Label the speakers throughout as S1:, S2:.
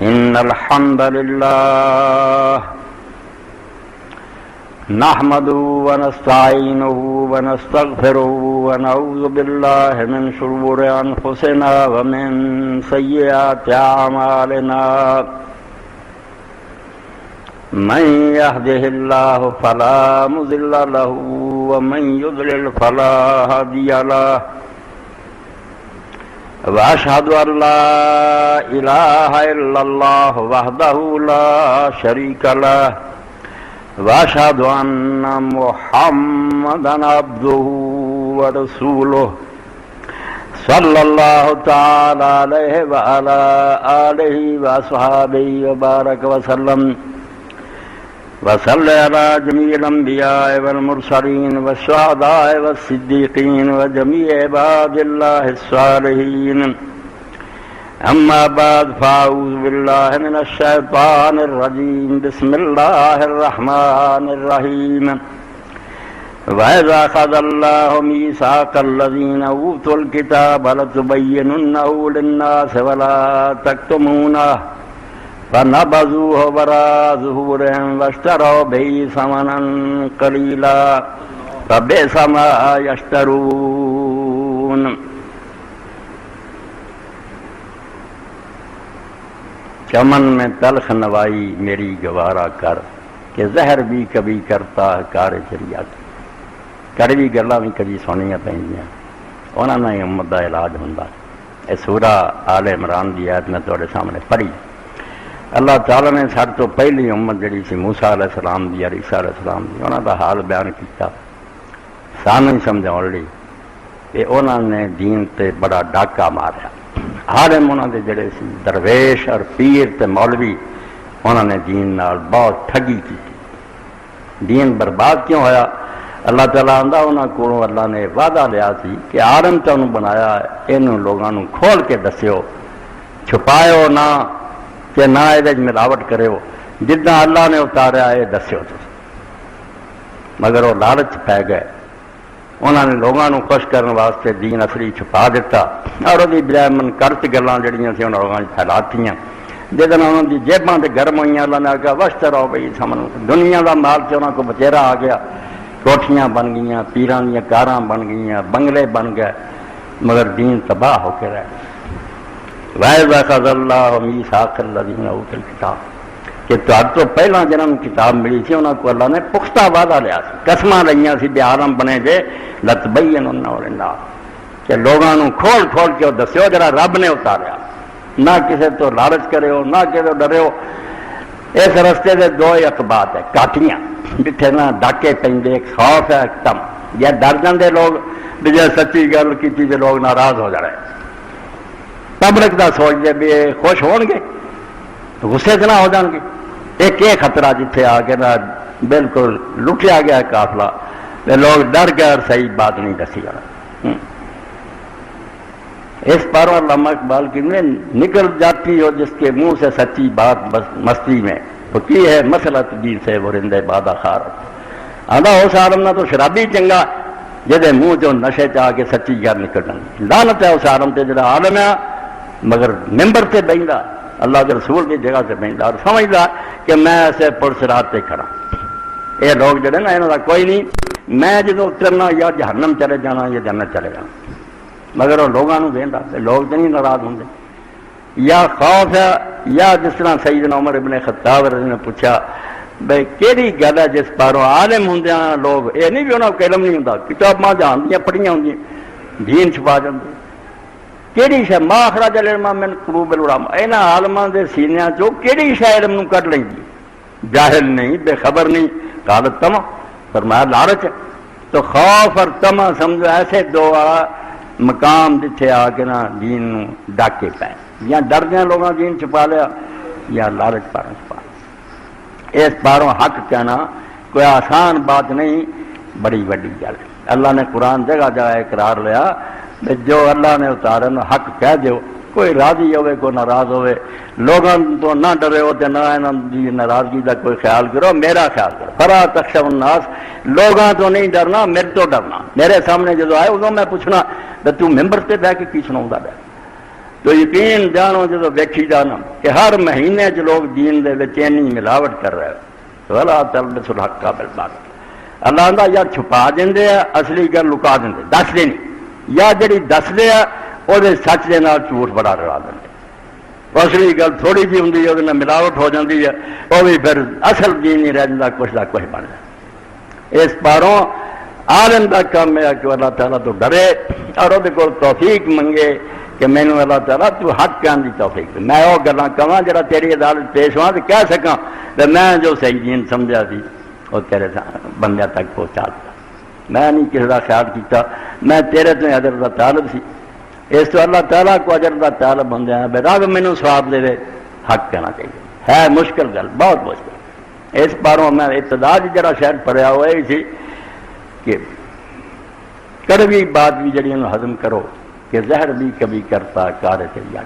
S1: إن الحمد لله نحمده ونستعينه ونستغفره ونعوذ بالله من شرور أنفسنا ومن سيئات أعمالنا من يهده الله فلا مضل له ومن يضلل فلا هادي له وأشهد أن لا إله إلا الله وحده لا شريك له وأشهد أن محمدا عبده ورسوله صلى الله تعالى عليه وعلى آله وأصحابه وبارك وسلم وصلى على جميع الأنبياء والمرسلين والشهداء والصديقين وجميع عباد الله الصالحين أما بعد فأعوذ بالله من الشيطان الرجيم بسم الله الرحمن الرحيم وإذا أخذ الله ميثاق الذين أوتوا الكتاب لتبيننه للناس ولا تكتمونه فنبذوه وراء ظهورهم واشتروا به ثمنا قليلا فبئس ما يشترون چمن میں تلخ نوائی میری گوارا کر کہ زہر بھی کبھی کرتا ہے کار چریا کڑوی گلاں بھی کبھی سننیاں پیندیاں انہاں نے امت دا علاج ہوندا اے سورہ آل عمران دی آیت میں تواڈے سامنے پڑھی اللہ تعالیٰ نے سب تو پہلی امت جڑی سی موسیٰ علیہ السلام دی یا عیسیٰ علیہ السلام دی انہاں دا حال بیان کیتا سانوں سمجھاؤن لئی کہ انہاں نے دین تے بڑا ڈاکہ ماریا عالم انہاں دے جڑے سی درویش اور پیر تے مولوی انہاں نے دین نال بہت ٹھگی کی دین برباد کیوں ہویا اللہ تعالیٰ آندا انہاں کولوں اللہ نے وعدہ لیا سی کہ عالم تانوں بنایا ہے اینوں لوگاں نوں کھول کے دسیو چھپایو نہ کہ نہ یہ ملاوٹ کرے ہو جتنا اللہ نے اتاریا ہے دسو تو مگر وہ لالچ پی گئے انہوں نے لوگوں کو خوش کرنے واسطے دین اصلی چھپا دیتا اور وہ بجائے من کرت گلاں جڑیاں سی انہوں لوگوں نے پھیلاتیاں جس انہوں کی جیباں تے گرم ہوئی اللہ نے آگیا وشت رہو بھائی سمن دنیا کا مال سے انہوں کو بچیرا آ گیا کوٹھیاں بن گئیاں پیراں دیا کاراں بن گئیاں بنگلے بن گئے مگر دین تباہ ہو کے رہے وَإِذَا أَخَذَ اللَّهُ مِيثَاقَ الَّذِينَ أُوتُوا الْكِتَابَ کہ تو پہلا جنہوں نے کتاب ملی تھی انہوں کو اللہ نے پختہ وعدہ لیا سی قسماں لئیاں سی بے عالم بنے جے لَتُبَيِّنُنَّهُ لِلنَّاسِ کہ لوگوں کو کھول کھول کے دسیو جڑا رب نے اتاریا نہ کسی تو لالچ کرے ہو نہ کسی تو ڈرے ہو اس رستے سے دو اقبات ہے کاٹیاں جتھے نہ ڈاکے پیندے ایک خوف ہے ایک تم یا ڈر جاندے لوگ بھی جے سچی گل کیتی تے لوگ ناراض ہو جائے پبلک دا سوچ دے بھی خوش ہون گے تو غصے سے نہ ہو جان گے ایک یہ خطرہ جتھے آ کے نا بالکل لٹیا گیا قافلہ لوگ ڈر گئے اور صحیح بات نہیں دسی جانا اس پر علامہ اقبال کی میں نکل جاتی ہو جس کے منہ سے سچی بات مستی میں تو کی ہے مسلط دین سے وہ رندے بادہ خارت آدھا ہو سارم نہ تو شرابی چنگا جدے منہ جو نشے چاہ کے سچی گل نکلنا لعنت ہے اس عالم تے جڑا عالم ہے مگر ممبر سے بہندا اللہ کے رسول کی جگہ سے بہندا اور سمجھدا کہ میں ایسے پرسرات تے کھڑا یہ لوگ جڑے نا انہاں دا کوئی نہیں میں جدو اترنا یا جہنم چلے جانا یا جنت چلے جانا مگر وہ لوگوں کو بہندا لوگ تو نہیں ناراض ہوندے یا خوف ہے یا جس طرح سیدنا عمر ابن خطاب رضی اللہ عنہ نے پوچھا بھائی کیڑی گل ہے جس پاروں عالم ہوندے لوگ یہ نہیں بھی انہوں کو علم نہیں ہوندا کتاباں جانندیاں پڑھیاں ہوندیاں دین چھپا جاندے کیڑی شے ما اخرج العلم من قلوب العلماء انہاں عالماں دے سینیاں چوں کیڑی شے علم نوں کڈ لیندی جاہل نہیں بے خبر نہیں قالت تما فرمایا لالچ تو خوف اور تما سمجھو ایسے دو مقام جتھے آ کے نا دین نوں ڈاکے پے یا ڈردیاں لوگاں دین چھپا لیا یا لالچ پاروں چھپا اس پاروں حق کہنا کوئی آسان بات نہیں بڑی وڈی گل اللہ نے قرآن جگہ جگہ اقرار لیا جو اللہ نے اتارے نو حق کہہ دیو کوئی راضی ہوئے کوئی ناراض ہوئے لوگوں تو نہ ڈرے ہو تے نہ انہاں دی ناراضگی دا کوئی خیال کرو میرا خیال کرو فلا تخشوا الناس لوگوں تو نہیں ڈرنا میرے تو ڈرنا میرے سامنے جدو آئے ادو میں پوچھنا تو ممبر تے بیٹھ کے کی سناؤں گا تو یقین جانو جدو ویکھی جانا کہ ہر مہینے لوگ دین دے وچ اینی ملاوٹ کر رہے ولا تلبسوا الحق بالباطل اللہ آندا یا چھپا دیندے ہیں اصلی گل لکا دیندے دس دے نہیں یا جڑی دس دے ہے وہ سچ دے نال جھوٹ بڑا رلا دیندے اصلی گل تھوڑی جی ہوں وہ ملاوٹ ہو جاتی ہے وہ بھی پھر اصل دین نہیں رہ جاتا کچھ نہ کچھ بن جائے اس پاروں عالم کا کام ہے کہ اللہ تعالیٰ تو ڈرے اور وہ توفیق منگے کہ مینو اللہ تعالیٰ تو حق کہنے کی توفیق دے میں وہ گلاں کہاں جڑا تیری عدالت پیش ہوا تو کہہ سکاں کہ میں جو صحیح دین سمجھا سی وہ تیرے بندے تک پہنچا دیا میں نہیں کسی کا خیال کیتا میں تیرے تو اجر کا طالب سی اس تو اللہ تعالیٰ کو اجر کا طالب بن جائے بے رب مینو ثواب دے حق کہنا چاہیے ہے مشکل گل بہت مشکل اس باروں میں ابتدا جڑا شہر پڑھیا ہوا ہی سی کہ کڑوی بات بھی جڑی انہوں ہضم کرو کہ زہر بھی کبھی کرتا کار چلی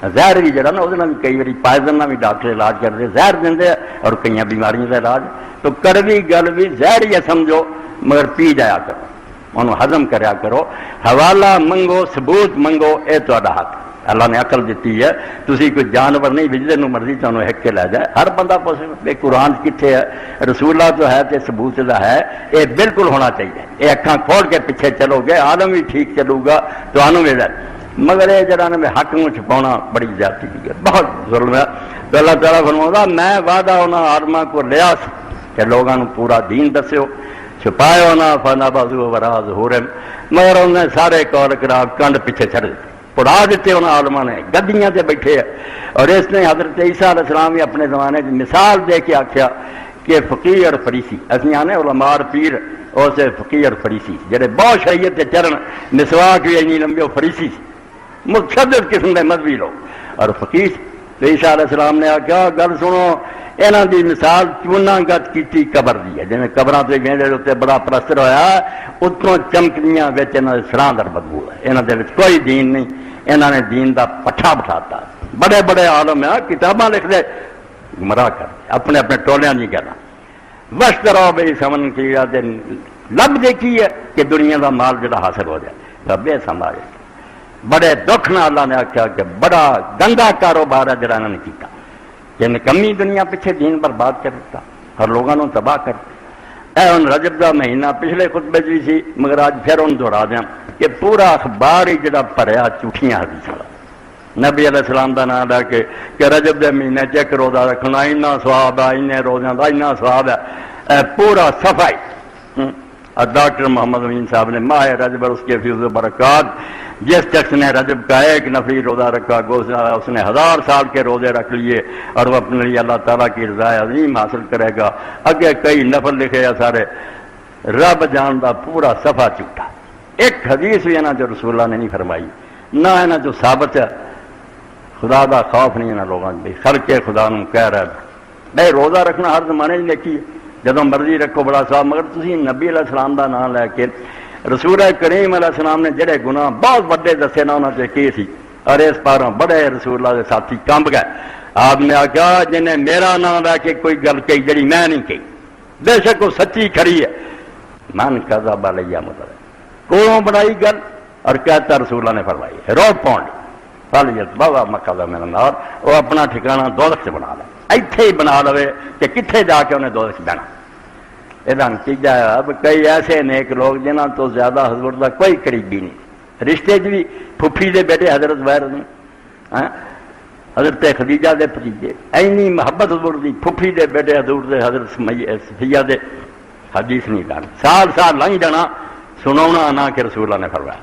S1: زہر بھی جڑا نا وہ بھی کئی بار پائزن بھی ڈاکٹر علاج کرتے زہر دیں اور کئی بیماریوں کا علاج تو کڑوی گل بھی زہر ہی سمجھو مگر پی جایا کرو انہوں ہضم کریا کرو حوالہ منگو ثبوت منگو اے تہاڈا حق اللہ نے عقل دیتی ہے تسی کوئی جانور نہیں بجلے نو مرضی تمہیں ہک کے لے جائے ہر بندہ پوچھے قرآن کتنے ہے رسول اللہ تو ہے تے ثبوت دا ہے یہ بالکل ہونا چاہیے یہ اکھاں کھول کے پیچھے چلو گے عالم بھی ٹھیک چلو گا تو آنوں بھی مگر یہ جڑا میں حق میں چھپاؤنا بڑی زیادتی کی ہے بہت ظلم ہے تو اللہ تعالیٰ فرماؤں میں وعدہ انہاں عالماں کو لیا کہ لوگوں پورا دین دسو چھپایا نہ فنا بازو وراز ہو رہے مگر انہیں سارے کال کرا کنڈ پیچھے چڑھ دیتے پڑھا دیتے انہوں عالماں نے گدیاں تے بیٹھے ہیں اور اس نے حضرت عیسیٰ علیہ السلام بھی اپنے زمانے کی مثال دے کے آخیا کہ فقیر اور فریسی اسی آنے علماء اور پیر اور سے فقیر اور فریسی جڑے بہت شریعت چرن مسواک بھی اینی لمبی وہ فریسی متشدد قسم کے مذہبی لوگ اور فقیر تو عیسیٰ علیہ السلام نے آخیا گل سنو یہاں دی مثال چونا گت کی قبر دی ہے جی قبراں سے گینڈے اتنے بڑا پلسٹر ہوا اتوں چمکدیاں سراں در بدبو ہے یہاں دے کوئی دین نہیں یہاں نے دین دا پٹھا بٹھاتا بڑے بڑے عالم ہیں کتاباں لکھ دے گمراہ کر اپنے اپنے ٹولیاں نہیں کہنا بس کرو بھائی سمن کی لب دیکھی ہے کہ دنیا دا مال جڑا حاصل ہو جائے رب سنبھالے بڑے دکھ نہ اللہ نے آخیا کہ بڑا گندا کاروبار ہے جڑا انہوں نے کیتا کہ نکمی دنیا پیچھے دین برباد کر دیتا اور لوگوں نے تباہ کر دیا اے ان رجب کا مہینہ پچھلے خطبے بھی سی مگر آج پھر ان دوہرا دیا کہ پورا اخبار ہی جڑا بھریا جھوٹیاں حدیثاں نبی علیہ السلام کا نام لے کے کہ رجب کے مہینے چیک روزہ رکھنا اینا سواب ہے اینے روزوں کا اینا سواب ہے پورا صفائی ڈاکٹر محمد امین صاحب نے ماہ رجب اور اس کے فیض و برکات جس شخص نے رجب کا ایک نفلی روزہ رکھا اس نے 1000 سال کے روزے رکھ لیے اور وہ اپنے لیے اللہ تعالیٰ کی رضا عظیم حاصل کرے گا اگے کئی نفل لکھے سارے رب جان دا پورا صفحہ چوٹا ایک حدیث بھی ہے جو رسول اللہ نے نہیں فرمائی نہ ہے نا جو ثابت ہے خدا دا خوف نہیں ہے نا لوگوں نے خلق خدا نو کہہ رہا ہے بھائی روزہ رکھنا ہر زمانے میں لکھی جدو مرضی رکھو بڑا صاحب مگر تسی نبی علیہ السلام دا نام لے کے رسول کریم علیہ السلام نے جڑے گناہ بہت بڑے دسے نا انہوں نے کی سی اور اس پاروں بڑے رسول اللہ کے ساتھی کمب گئے آپ نے آخیا جنہیں میرا نام لے کے کوئی گل کہی جڑی میں نہیں کہی بے شک وہ سچی کھڑی ہے من کذب علیہ مطلب کولوں بنائی گل اور کہتا رسول اللہ نے فرمائی رو پونڈ فالیت بابا مقدم من النار وہ اپنا ٹھکانہ دوزخ سے بنا لے ایتھے ہی بنا لوے کہ کتنے جا کے انہیں دوزخ بہنا یہ نتیجہ ہے اب کئی ایسے نیک لوگ جنہاں تو زیادہ حضور دا کوئی قریبی نہیں رشتے بھی پھپھی دے بیٹے حضرت زبیر نے حضرت خدیجہ دے بھتیجے اینی محبت حضور دی پھپھی دے بیٹے حضور دے حضرت صفیہ دے حدیث نہیں لان سال سال لنگ جانا سنونا نہ کہ رسول اللہ نے فرمایا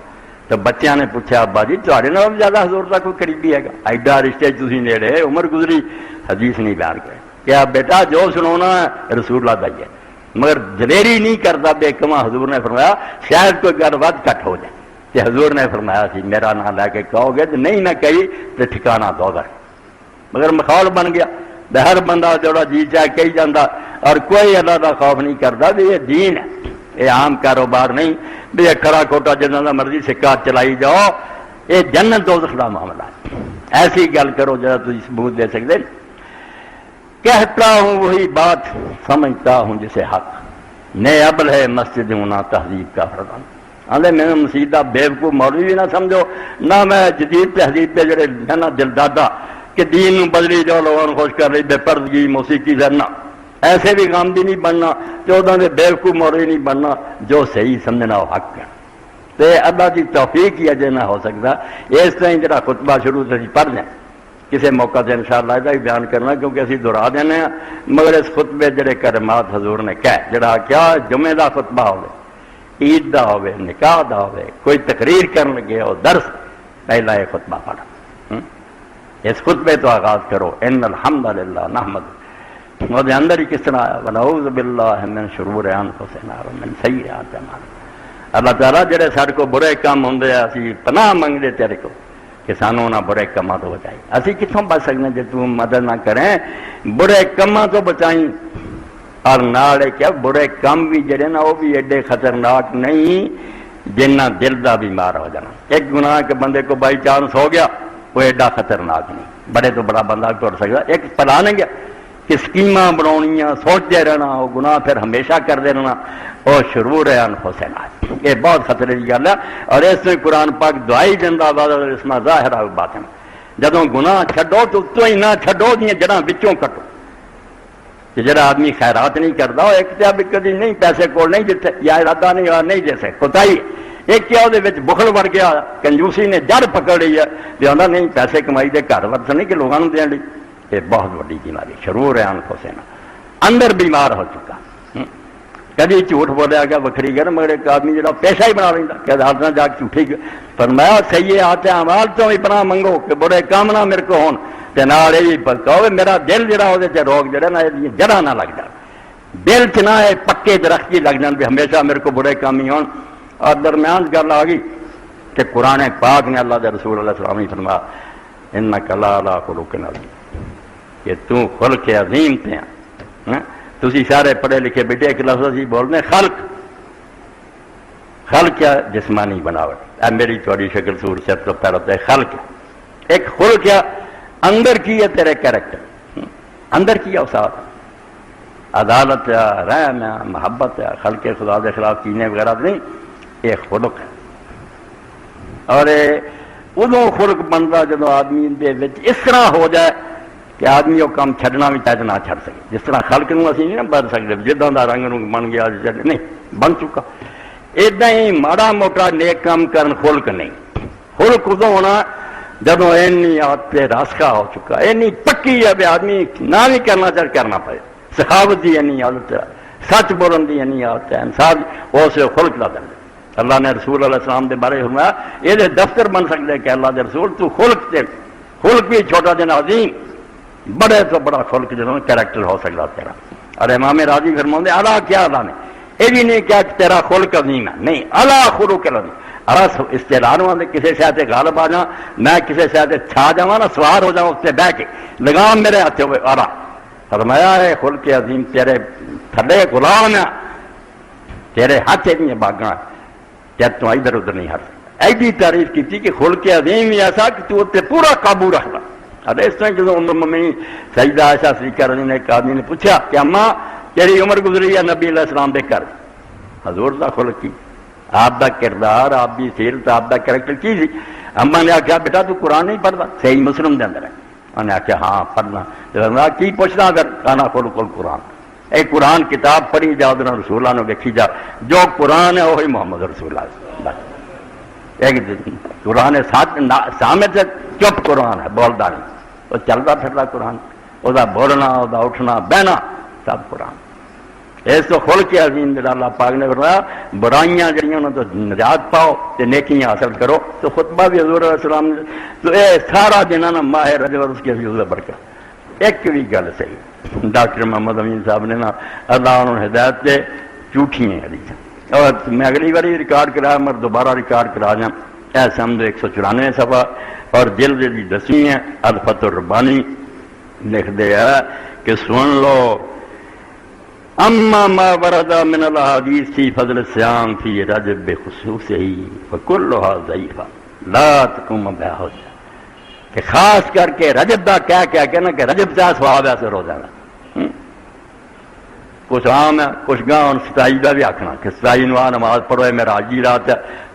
S1: تو بچیاں نے پوچھا ابا جی تھوڑے نال زیادہ حضور دا کوئی قریبی ہے گا ایڈا رشتے تسی نیڑے عمر گزری حدیث نہیں بیان کرے کیا بیٹا جو سنونا ہے رسول اللہ دا ہی ہے مگر دلیری نہیں کرتا بے کما حضور نے فرمایا شاید کوئی گل ود کٹ ہو جائے کہ حضور نے فرمایا سی میرا نام لے کے کہو گے تو نہیں نہ کہی تو ٹھکانہ دوزخ مگر ماحول بن گیا ہر بندہ جوڑا جی چاہے کہی جاتا اور کوئی اللہ کا خوف نہیں کرتا بھی یہ دین ہے یہ عام کاروبار نہیں بھی یہ کھڑا کھوٹا جنہوں کا مرضی سکہ چلائی جاؤ یہ جنت دوزخ کا معاملہ ہے ایسی گل کرو جا تھی ثبوت دے سکتے کہتا ہوں وہی بات سمجھتا ہوں جسے حق نے ابل ہے مسجد ہونا تہذیب کا فردان آدھے میں مسیح کا بےوقوف مولوی بھی نہ سمجھو، نہ میں جدید تہذیب پہ جڑے ہے نا دل دادا کہ دین نو بدلی جاؤ، لوگوں کو خوش کر رہی بے پردگی موسیقی کرنا، ایسے بھی غامدی نہیں بننا، 14 دے بےوقوف مولوی نہیں بننا، جو صحیح سمجھنا وہ حق ہے تے اللہ کی توفیق ہی اجے نہ ہو سکتا۔ اس طرح جڑا خطبہ شروع سے پڑھ لیں کسی موقع سے انشاءاللہ یہ بھی بیان کرنا، کیونکہ اسی دہرا دینے ہیں، مگر اس خطبے جڑے کلمات حضور نے کہے جڑا کیا جمعے دا خطبہ ہوئے، عید دا ہوئے، نکاح دا ہوئے، کوئی تقریر کرن لگے ہو، درس، پہلا یہ خطبہ پڑھا، اس خطبے تو آغاز کرو، ان الحمدللہ نحمد، وہ دے اندر ہی کس طرح آیا ونعوذ باللہ من شرور انفسنا ومن سیئات اعمالنا، اللہ تعالیٰ جڑے سارے کو برے کام ہوندے ہیں اسی پناہ منگدے تیرے کو کہ سانوں نہ برے کاماں تو بچائی، اسی کتوں بچ سکنے جے تو مدد نہ کریں، برے کاماں تو بچائیں، اور نالے کیا برے کام بھی جڑے نا وہ بھی ایڈے خطرناک نہیں جنہ دل دا بیمار ہو جانا۔ ایک گناہ کے بندے کو بائی چانس ہو گیا وہ ایڈا خطرناک نہیں، بڑے تو بڑا بندہ کر سکتا، ایک پلانے گیا کہ سکیماں بناؤنیاں سوچتے رہنا، وہ گناہ پھر ہمیشہ کرتے رہنا، وہ شرور انفسنا، یہ بہت خطرے کی گل ہے۔ اور اس میں قرآن پاک دعائی دینا اس میں ظاہر ہے باطن، جدوں گناہ چھڈو تو اتوں ہی نہ چھڈو دیاں جڑاں وچوں کٹو، کہ جڑا آدمی خیرات نہیں کرتا وہ ایک بھی کدی نہیں پیسے کول نہیں جتھے یا ارادہ نہیں جیسے کوتاہی، ایک کیا وہ بخل وڑ گیا، کنجوسی نے جڑ پکڑ رہی ہے، تو آدھا نہیں پیسے کمائی دے گھر ورس نہیں کہ لوگوں دین لی، یہ بہت بڑی بیماری شرور ہے انفسنا، اندر بیمار ہو چکا، کدی جھوٹ بولیا گیا وکری گیا، مگر ایک آدمی جڑا پیشہ ہی بنا لینا کہ عدالت جا کے جھوٹھی فرمایا سیئات اعمال تو بھی پناہ منگو کہ برے کام نہ میرے کو ہون، تے نال یہ کہو میرا دل جڑا وہ روگ جڑا نا جڑا نہ لگ جائے، دل چ نہ پکے درخت کی لگ جان بھی ہمیشہ میرے کو برے کام ہی ہون۔ اور درمیان گل آ گئی کہ قرآن پاک نے اللہ کے رسول علیہ السلام نے فرمایا انک لعلی خلق عظیم، کہ تو خلق عظیم تے ہیں، تسی سارے پڑھے لکھے بیٹے ایک لفظ ہی بولنے خلق، خلق کیا جسمانی بناوٹ، اے میری تھوڑی شکل صورت تو پہلے تو خلق ایک خلق کیا اندر کی ہے تیرے کیریکٹر، اندر کی اوصاف، عدالت ہے، رحم ہے، محبت ہے، خلق خدا کے خلاف چیزیں وغیرہ نہیں، یہ خلق ہے۔ اور ادو خلق بنتا جب آدمی دے وچ اس طرح ہو جائے کہ آدمی وہ کام چھڈنا بھی چاہے نہ چھڑ سکے، جس طرح خلق نو اسی نہیں بدل سکتے، جداں دا رنگ نو بن گیا نہیں بن چکا، ایدا ہی ماڑا موٹا نیک کام کرن خلق نہیں، خلق ادو ہونا جدو اینی عادت راسخہ ہو چکا، اینی پکی ہے بھی آدمی نہ بھی کرنا چاہے کرنا پڑے، سخاوت دی اینی عادت ہے، سچ بولن دی اینی عادت ہے، انسان اس خلق دا درجہ۔ اللہ نے رسول علیہ السلام دے بارے فرمایا یہ دفتر بن سکتے کہ اللہ دے رسول تو خلق تے خلق بھی چھوٹا دن عظیم، بڑے تو بڑا خلق جنہوں کیریکٹر ہو سکتا تیرا۔ اور امام راضی فرماتے ہیں اللہ کیا اللہ نے یہ بھی نہیں کیا کہ تیرا خلق عظیم ہے، نہیں اللہ خلق عظیم، ارس استعلانوں میں کسی شاید غالب آ جاؤں، میں کسی شاید چھا جاؤں نا، سوار ہو جاؤں اس سے بہ کے لگام میرے ہاتھ ہوئے آرا، فرمایا ہے خلق عظیم تیرے تھلے غلام ہے، تیرے ہاتھ نہیں باغاں، کیا تو ادھر ادھر نہیں ہٹ سکتا۔ ایڈی تعریف کی تھی کہ خلق عظیم ہی ایسا کہ تو تے پورا قابو رکھنا۔ اور اس طرح جب ممی سیدہ عائشہ صدیقہ رضی اللہ عنہا نے ایک آدمی نے پوچھا کہ اماں تیری عمر گزری ہے نبی علیہ السلام دے کر، حضور دا خلق کی، آپ دا کردار، آپ دی سیرت، آپ دا کریکٹر کی سی؟ اماں نے آخیا بیٹا تو قرآن نہیں پڑھتا؟ صحیح مسلم دے اندر ہے۔ انہوں نے آخیا ہاں پڑھنا۔ کی پوچھنا اگر کانا خلق القرآن، اے قرآن کتاب پڑھی جاؤ دن رسولہ نے دیکھی جاؤ، جو قرآن ہے وہی محمد رسول اللہ، بس ایک قرآن سامنے سے چپ قرآن ہے، بولتا نہیں، وہ چلتا پھرتا قرآن، وہ بولنا، وہ اٹھنا بہنا سب قرآن۔ اس تو خلق عظیم جڑا اللہ پاک نے فرمایا برائیاں جڑیاں انہوں تو نجات پاؤ تے نیکیاں حاصل کرو۔ تو خطبہ بھی حضور علیہ السلام نے تو اے سارا دن نا ماہ رجب اور اس کی حضور برکت۔ ایک بھی گل صحیح ڈاکٹر محمد امین صاحب نے نا اللہ انہوں نے ہدایت دے جھوٹھی ہیں حدیث، اور میں اگلی باری ریکارڈ کرایا میں دوبارہ ریکارڈ کرا جاؤں، اے سمجھو 194 صفحہ اور جلد دی 10 ہے، الفتح الربانی لکھ دے ہے کہ سن لو اما ما ورد من الاحادیث فی فضل الصیام فی رجب بخصوصہ فکلھا ضعیفہ لا تقوم بہا حجہ، کہ خاص کر کے رجب دا کیا کہنا کہ رجب کا ثواب ہے روزانہ، کچھ عام ہے، کچھ گاہ 27 کا بھی آخنا کہ 27 نماز پڑھو، میرا حاجی رات ہے،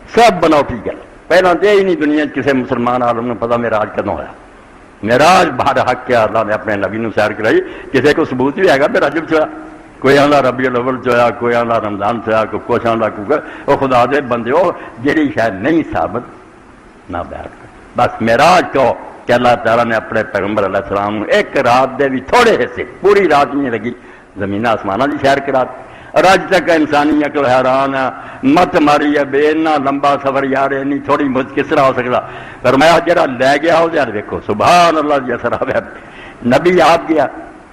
S1: سب بناوٹی گل پہلے تو یہی نہیں دنیا کسی مسلمان عالم نے پتا معراج کدوں ہوا معراج باہر حق کیا اللہ نے اپنے نبی نو سیر کرائی کسی کو ثبوت بھی ہے پھر رجب چ کوئی آدھا ربیع الاول چ ہوا کوئی آدھا رمضان چ ہوا کوئی کچھ آدھا کوئی وہ خدا دے بندے ہو جہی شاید نہیں ثابت نہ بیان کر بس معراج کہو کہ اللہ تعالیٰ نے اپنے پیغمبر علیہ السلام ایک رات دے بھی تھوڑے حصے پوری رات نہیں لگی زمین آسمانہ کی سیر کرا اور اج تک انسانی عقل حیران ہے مت ماری ہے بے اتنا لمبا سفر یار نہیں تھوڑی مجھ کس طرح ہو سکتا فرمایا جڑا لے گیا ہو یار دیکھو سبحان اللہ جی اثر آیا نبی آپ گیا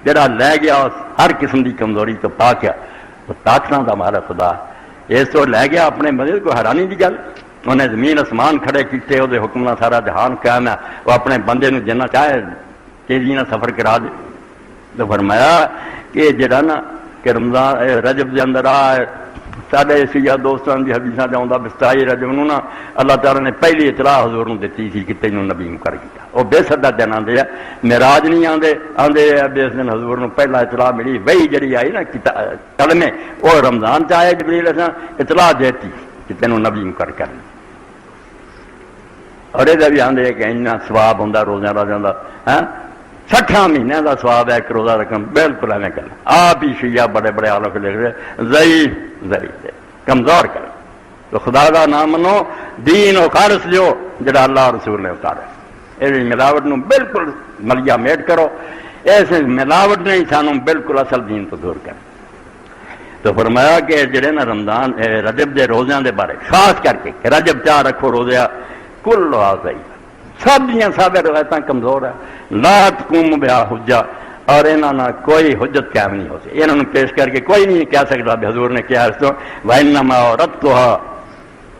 S1: جڑا لے گیا ہر قسم کی کمزوری تو پاک ہے تو طاقتاں دا مالک خدا اس تو لے گیا اپنے مدد کو حیرانی کی گل انہیں زمین آسمان کھڑے کیتے وہ حکم نہ سارا جہان قائم ہے وہ اپنے بندے نو جنہ چاہے تیزی نہ سفر کرا دے تو فرمایا کہ جڑا نا کہ رمضان رجب کے اندر سارے سیاح دوستوں کی حدیثاں جاؤں بستائی رجب نو نا اللہ تعالیٰ نے پہلی اطلاع حضور نو دیتی سی کہ تینوں نبی مقرر کیا وہ بے سدا دن آتے ہیں معراج نہیں آتے بے دن حضور نو پہلا اطلاع ملی وہی جڑی آئی نا کلمے وہ رمضان چاہے جبریل اطلاع دیتی کہ تینوں نبی مقرر کرنا اور یہ بھی آدھے کہ اتنا سواب ہوں روزہ راجوں کا 60 مہینے کا سواب ہے ایک روزہ رقم بالکل ایویں کر آپ ہی شیعہ بڑے بڑے عالم کے لکھ رہے ضعیف کمزور کر تو خدا کا نام منو دین و خالص جو جڑا اللہ رسول نے اتارا یہ ملاوٹ نو بالکل ملیا میٹ کرو اس ملاوٹ نے سانو بالکل اصل دین تو دور کر تو فرمایا کہ جڑے نا رمضان رجب دے روزیاں دے بارے خاص کر کے کہ رجب چاہ رکھو روزہ کل آئی سب دیا سب روایت کمزور ہے لا تقوم بہا حجہ اور انہوں کوئی حجت قائم نہیں ہو سکتی انہوں پیش کر کے کوئی نہیں کہہ سکتا حضور نے کیا اس کو وَإِنَّمَا عَوْرَدْتُهَا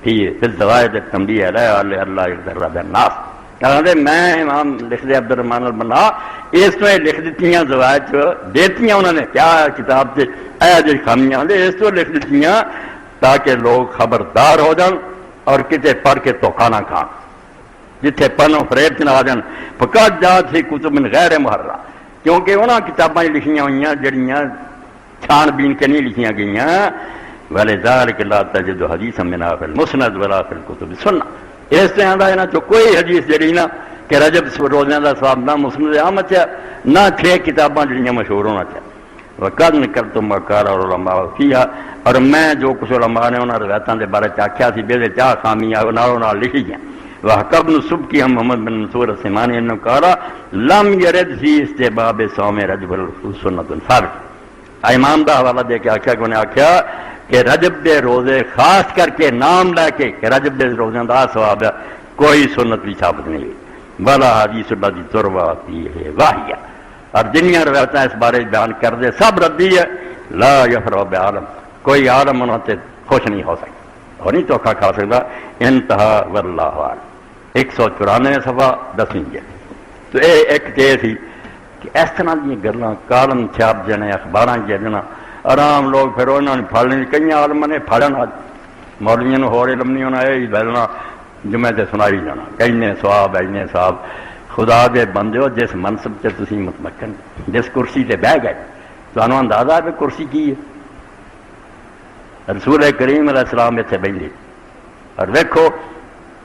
S1: فِي الزَّوَائِدِ التَّنْبِيهِ عَلَىٰ اللَّهِ يُغْفِرُ النَّاسِ کہتے میں امام لکھ دے عبد الرحمن البنا اس تو لکھ دیتی زوائد دیتی انہوں نے کیا کتاب سے اے جی خامیاں اس تو لکھ دیتی تاکہ لوگ خبردار ہو جان اور کتے پڑھ کے دھوکا نہ کھان جتھے پنو فریب چ نہ آ جان فقط جات ہی کتب من غیر محرہ کیونکہ انہاں کتاباں لکھیاں ہوئیاں جڑیاں چھان بین کے نہیں لکھیاں گئیاں وَلِذَلِكَ لَا تَجِدُ حَدِيثًا مِنْهَا فِي الْمُسْنَدِ وَلَا فِي الْكُتُبِ السُنَّةِ اس طرح دا انہاں چ کوئی حدیث جڑی نا کہ رجب روزیاں دا ثواب نہ مسند احمد چ نہ 6 کتاباں جڑیاں مشہور ہونا چ وقد نکلت ما قال العلماء فيها اور میں جو کچھ علماء نے انہاں روایتاں دے بارے آکھیا سی بے چا خامیاں نالوں نال لکھی گئیں وحکب بن سبکی ہم محمد بن منصور السمانی نے کہا لم یرد فی استحباب صوم رجب سنت ثابت امام دا حوالہ دے کے آکھیا کہ انہیں آکھیا کہ رجب دے روزے خاص کر کے نام لے کے کہ رجب دے روزے دا ثواب ہے کوئی سنت بھی ثابت نہیں ہوئی بلا حدیث اللہ دی تروا فیہ واہیہ اور جنیاں روایتیں اس بارے بیان کر دے سب ردی ہے لا یفرح بعالم کوئی عالم انہوں سے خوش نہیں ہو سکتا اور نہیں چوکھا کھا سکتا انتہا واللہ عالم 194 صفحہ 10ویں جلد تو یہ ایک چیز تھی کہ اس طرح کی گلاں کالم چھاپ جانے اخباراں جانا آرام لوگ پھر انہوں نے پھڑنے کئی عالم نے پھڑنا مولویوں نے ہور علم نہیں ہونا یہ بلنا جمعے سے سنائی جانا کئی سواب اینے سواب خدا دے بندے ہو جس منصب سے تسی متمکن جس کرسی سے بہ گئے تو انہوں اندازہ ہے کرسی کی ہے رسول کریم علیہ السلام اتنے بیٹھے اور دیکھو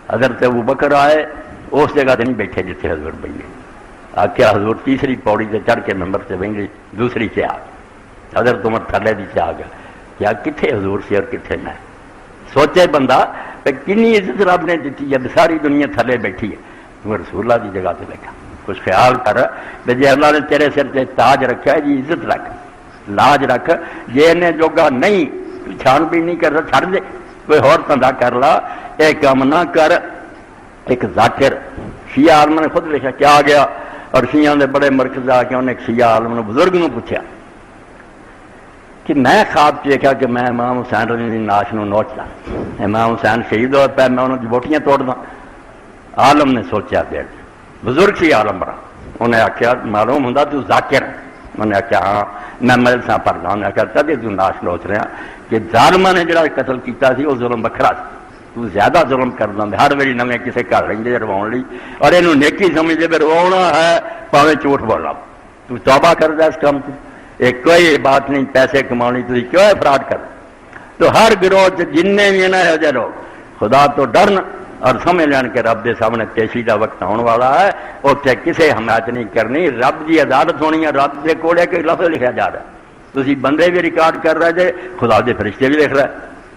S1: حضرت ابو بکر آئے اس جگہ سے نہیں بیٹھے جتنے حضور بیٹھے آخیا حضور تیسری پوڑی سے چڑھ کے ممبر سے بیٹھے دوسری سے آ گئے حضرت عمر تھلے دی سے آ گیا کیا کتنے حضور سے اور کتنے میں سوچے بندہ کنی عزت رب نے دیتی جب ساری دنیا تھلے بیٹھی ہے وہ رسول اللہ کی جگہ سے بیٹھا کچھ خیال کر جی اللہ نے تیرے سر سے تاج رکھا ہے جی عزت رکھ لاج رکھ جی انہیں جوگا نہیں چھان بھی نہیں کر رہا چھڑ دے کوئی اور تندہ کر لا ایک کام نہ کر ایک ذاکر شیعہ عالم نے خود لکھا کیا آ گیا اور شیعہ نے بڑے مرکز آ کے انہیں ایک شیعہ عالم نے بزرگ نے پوچھا کہ میں خواب دیکھا کہ میں امام حسین رضی اللہ ناش نو نوچتا امام حسین شہید ہو پہ میں انہوں کی بوٹیاں توڑ دا عالم نے سوچا پھر بزرگ سی عالم بڑا انہیں آخیا معلوم ہوں تو ذاکر انہیں آخیا ہاں میں مجلساں پڑھتا انہیں آخیا تب تو ناش نوچ رہا کہ ظالمہ نے جڑا قتل کیتا سی وہ ظلم بکھرا سی تو زیادہ ظلم کردا ہر ویری نویں کسے گھر رہندے رواؤن لئی اور اینوں نیکی سمجھدے پھر رواؤنا ہے پاویں جھوٹ بولنا تو توبہ کردا اس کام تو ایک کوئی بات نہیں پیسے کمانے تھی کیوں افراد کر تو ہر گروہ جن بھی نہ ہو جائے لوگ خدا تو ڈرن اور سمجھ لین کہ رب دے سامنے پیشی دا وقت آنے والا ہے، اتنے کسے حمایت نہیں کرنی، رب دی عدالت ہونی ہے، رب دے کول کوئی لفظ لکھا جا رہا ہے، تسی بندے بھی ریکارڈ کر رہے جے، خدا دے فرشتے بھی لکھ رہے،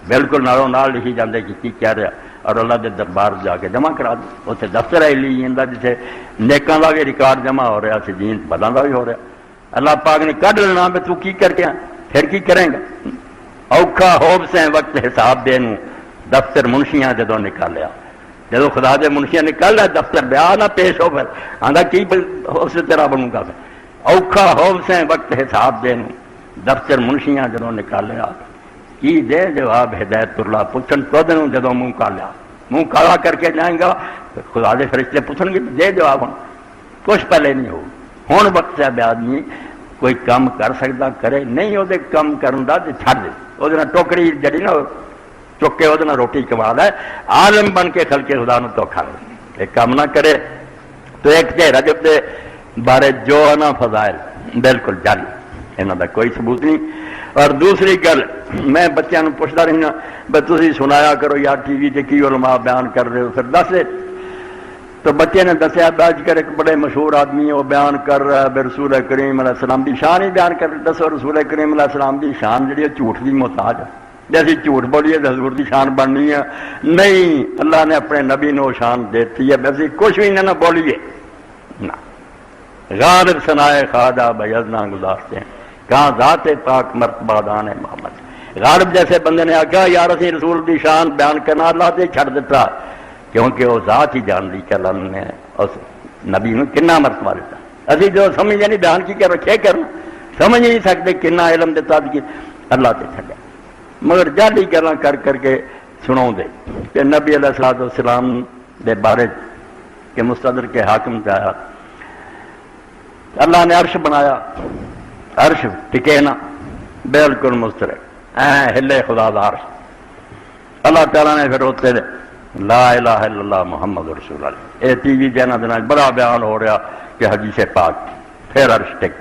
S1: بالکل نالوں نال لکھی جاندے کہ کی کہہ رہا، اور اللہ دے دربار جا کے جمع کرا دیں، اتنے دفتر ہے علیین دا جسے نیکاں دا بھی ریکارڈ جمع ہو رہا، سجین بداں دا بھی ہو رہا، اللہ پاک نے کڈ لینا بھی تو کی کر کے پھر کی کریں گا؟ اوکھا ہوب سے وقت حساب دے نوں دفتر منشیاں جدوں نکالیا، جدو خدا دے منشیاں نکال رہا دفتر بیا نہ پیش ہو، پھر آندا کی اس طرح بنوں گا، اوکھا ہوب سے وقت حساب دے نوں دفتر منشیاں جدوں نکالیا، کی دے جواب ہدایت اللہ پوچھن تو دنوں جدوں منہ کالیا، منہ کالا کر کے جائیں گا، خدا دے فرشتے پوچھن گے دے جواب، ہوں کچھ پہلے نہیں ہو، ہوں وقت ہے آدمی کوئی کام کر سکتا کرے، نہیں وہ کام کرن دا چھڈ دے، وہ ٹوکری جڑی نا چک کے وہ روٹی کما ہے، عالم بن کے خلقے خدا نو دھوکھا دے، ایک کام نہ کرے تو ایک تے رجب دے بارے جو نا فضائل بالکل جل، انہوں دا کوئی ثبوت نہیں۔ اور دوسری گل میں بچوں کو پوچھتا رہی ہوں بھائی تسی سنایا کرو یار ٹی وی تے کی علماء بیان کر رہے ہو، پھر دس دے تو بچے نے دسیا باج کر ایک بڑے مشہور آدمی وہ بیان کر رہا ہے رسول کریم علیہ السلام کی شان ہی بیان کر دسو، رسول کریم علیہ السلام کی شان جڑی ہے جھوٹ کی محتاج ہے، جیسی جھوٹ بولیے تو حضور کی شان بننی ہے، نہیں اللہ نے اپنے نبی نو شان دیتی ہے، ویسے کچھ بھی نہ بولیے نہ، غالب ثنائے خواجہ بیضنا گزارتے ہیں، کہاں ذات پاک مرتبہ دان محمد، غالب جیسے بندے نے آخیا یار اسی رسول کی شان بیان کرنا اللہ سے چھڑ دیتا، کیونکہ وہ ذات ہی جان لی کہ اللہ نے اس نبی نے کنا مرتبہ دیتا، ابھی جو سمجھ نہیں بیان کی کر رکھے کرنا سمجھ نہیں سکتے کنا علم دیتا اللہ سے چھڑا، مگر جالی گلاں کر کر کے سناؤ دے کہ نبی علیہ الصلوۃ والسلام دے بارے کہ مستدرک کے حاکم سے آیا، اللہ نے عرش بنایا، عرش ٹکے نا بالکل مسترک ہلے خدا دا عرش، اللہ تعالیٰ نے پھر ہوتے دے لا الہ الا اللہ محمد رسول اللہ، اے ٹی وی چینل دے بڑا بیان ہو رہا کہ حدیث پاک پھر عرش ٹک،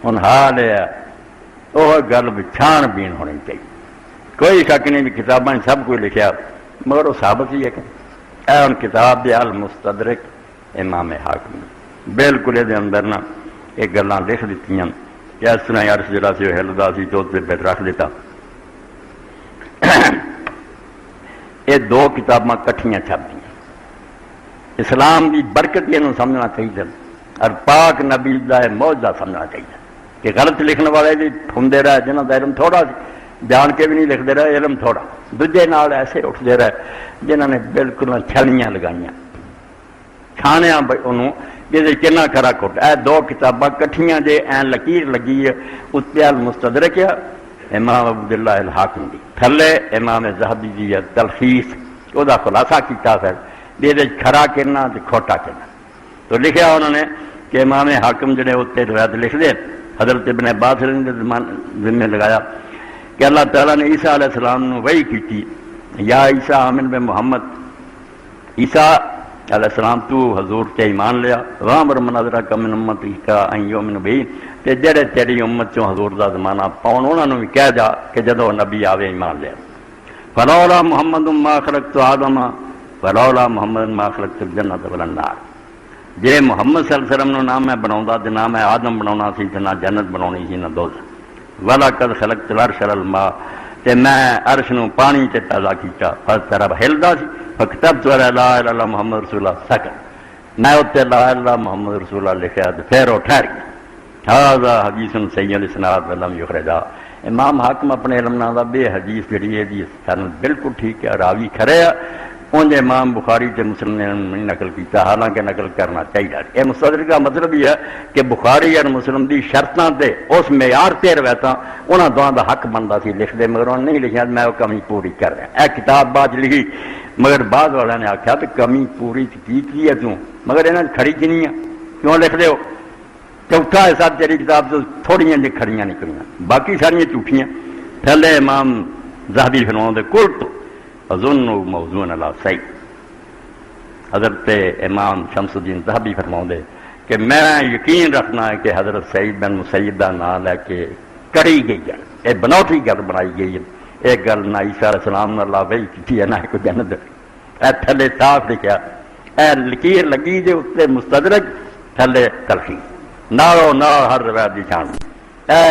S1: ہن حال ہے وہ گل بھی چھان بین ہونی چاہیے، کوئی شک نہیں بھی کتابیں سب کوئی لکھا، مگر وہ ثابت ہی ہے کہ اے ان کتاب دے المستدرک امام حاکم بالکل یہ اندر نا یہ گلاں لکھ دیتی کہ اس طرح عرش جڑا سی ہلدا سی تو پھر رکھ دیتا، یہ دو کتاباں کٹھیاں چھپ دیا، اسلام کی برکت یہ سمجھنا چاہیے اور پاک نبی کا معجزہ سمجھنا چاہیے کہ غلط لکھنے والے بھی پھوندے رہے جنہوں کا علم تھوڑا جان کے بھی نہیں لکھتے رہے، علم تھوڑا دوجے نال ایسے اٹھتے رہے جنہوں نے بالکل چھلیاں لگائیاں چھانیا انہوں جی کنا کھرا کھٹ، اے دو کتاباں کٹھیاں جے این لکیر لگی ہے، اتنے المستدرک ہے امام عبداللہ الحاکم دی، تھلے امام ذہبی دی تلخیص وہ خلاصہ کیتا پھر یہ کھرا کرنا کھوٹا کرنا، تو لکھا انہوں نے کہ امام حاکم جڑے اتنے روایت لکھ دے حضرت ابن عباس نے ذمہ لگایا کہ اللہ تعالیٰ نے عیسیٰ علیہ السلام نے وحی کی یا عیسیٰ آمن بن محمد، عیسیٰ علیہ السلام تو حضور تے ایمان لیا، وامر مناظرہ کا من امتی کا یومن بھی تے جڑے تیری امت چوں حضور دا زمانہ پاؤن انہوں نے بھی کہہ جا کہ جدو نبی آوے ایمان لیا، فلولا محمد ما خلقت آدم فلولا محمد ما خلقت الجنت والنار، جے محمد صلی اللہ علیہ وسلم نام میں بناؤں تے نہ میں آدم بناؤنا سی تے نہ جنت بناؤنی سی نہ دوزخ، وَلَقَدْ خَلَقْتُ الْعَرْشَ عَلَى الْمَاءِ تے میں عرش نو پانی تے پیدا کیتا، فَطَرَبَ ہلدا سی فَكَتَبْتُ عَلَى لَا إِلَهَ إِلَّا محمد رسول اللہ سکن، میں اتنے لا الہ الا محمد رسول اللہ لکھا تے پھر وہ ٹھہر گیا، ھذا حدیث صحیح الاسناد ولم یخرجہ، امام حاکم اپنے علم نال دا بے حدیث جڑی ہے دی سند بالکل ٹھیک ہے، راوی کھڑے ہے، انج امام بخاری تے مسلم نے نقل کیتا، حالانکہ نقل کرنا چاہیے، یہ مستدرک کا مطلب یہ ہے کہ بخاری اور مسلم دی شرطاں تے اس معیار تے روایتاں انہاں دوواں دا حق بندا سی لکھ دے، مگر انہوں نے نہیں لکھیا، میں وہ کمی پوری کر رہا، اے کتاب بعد لکھی مگر بعد والے نے آخیا تو کمی پوری کی ہے کیوں، مگر انہوں نے کھڑی کی نہیں ہے کیوں لکھ دے ہو، چوتھا حصہ تیری کتاب تو تھوڑیاں جی کھڑیاں نکلیاں، باقی ساریاں جھوٹیاں، تھلے امام ذہبی فرماؤں دے کل تو اظن موضوع علی سعید، حضرت امام شمس الدین ذہبی فرماؤں دے کہ میں یقین رکھنا ہے کہ حضرت سعید بن مسیب کا نام لے کے کڑی گئی ہے، یہ بنوٹی گل بنائی گئی ہے، ایک گل نہ عیسیٰ علیہ السلام نے اللہ وحی کی ہے نہ کوئی جنت اے تھلے صاف لکھا اے لکیر لگی دے اتنے مستدرک تھلے تلخی نالو نال ہر روایت دی چھان اے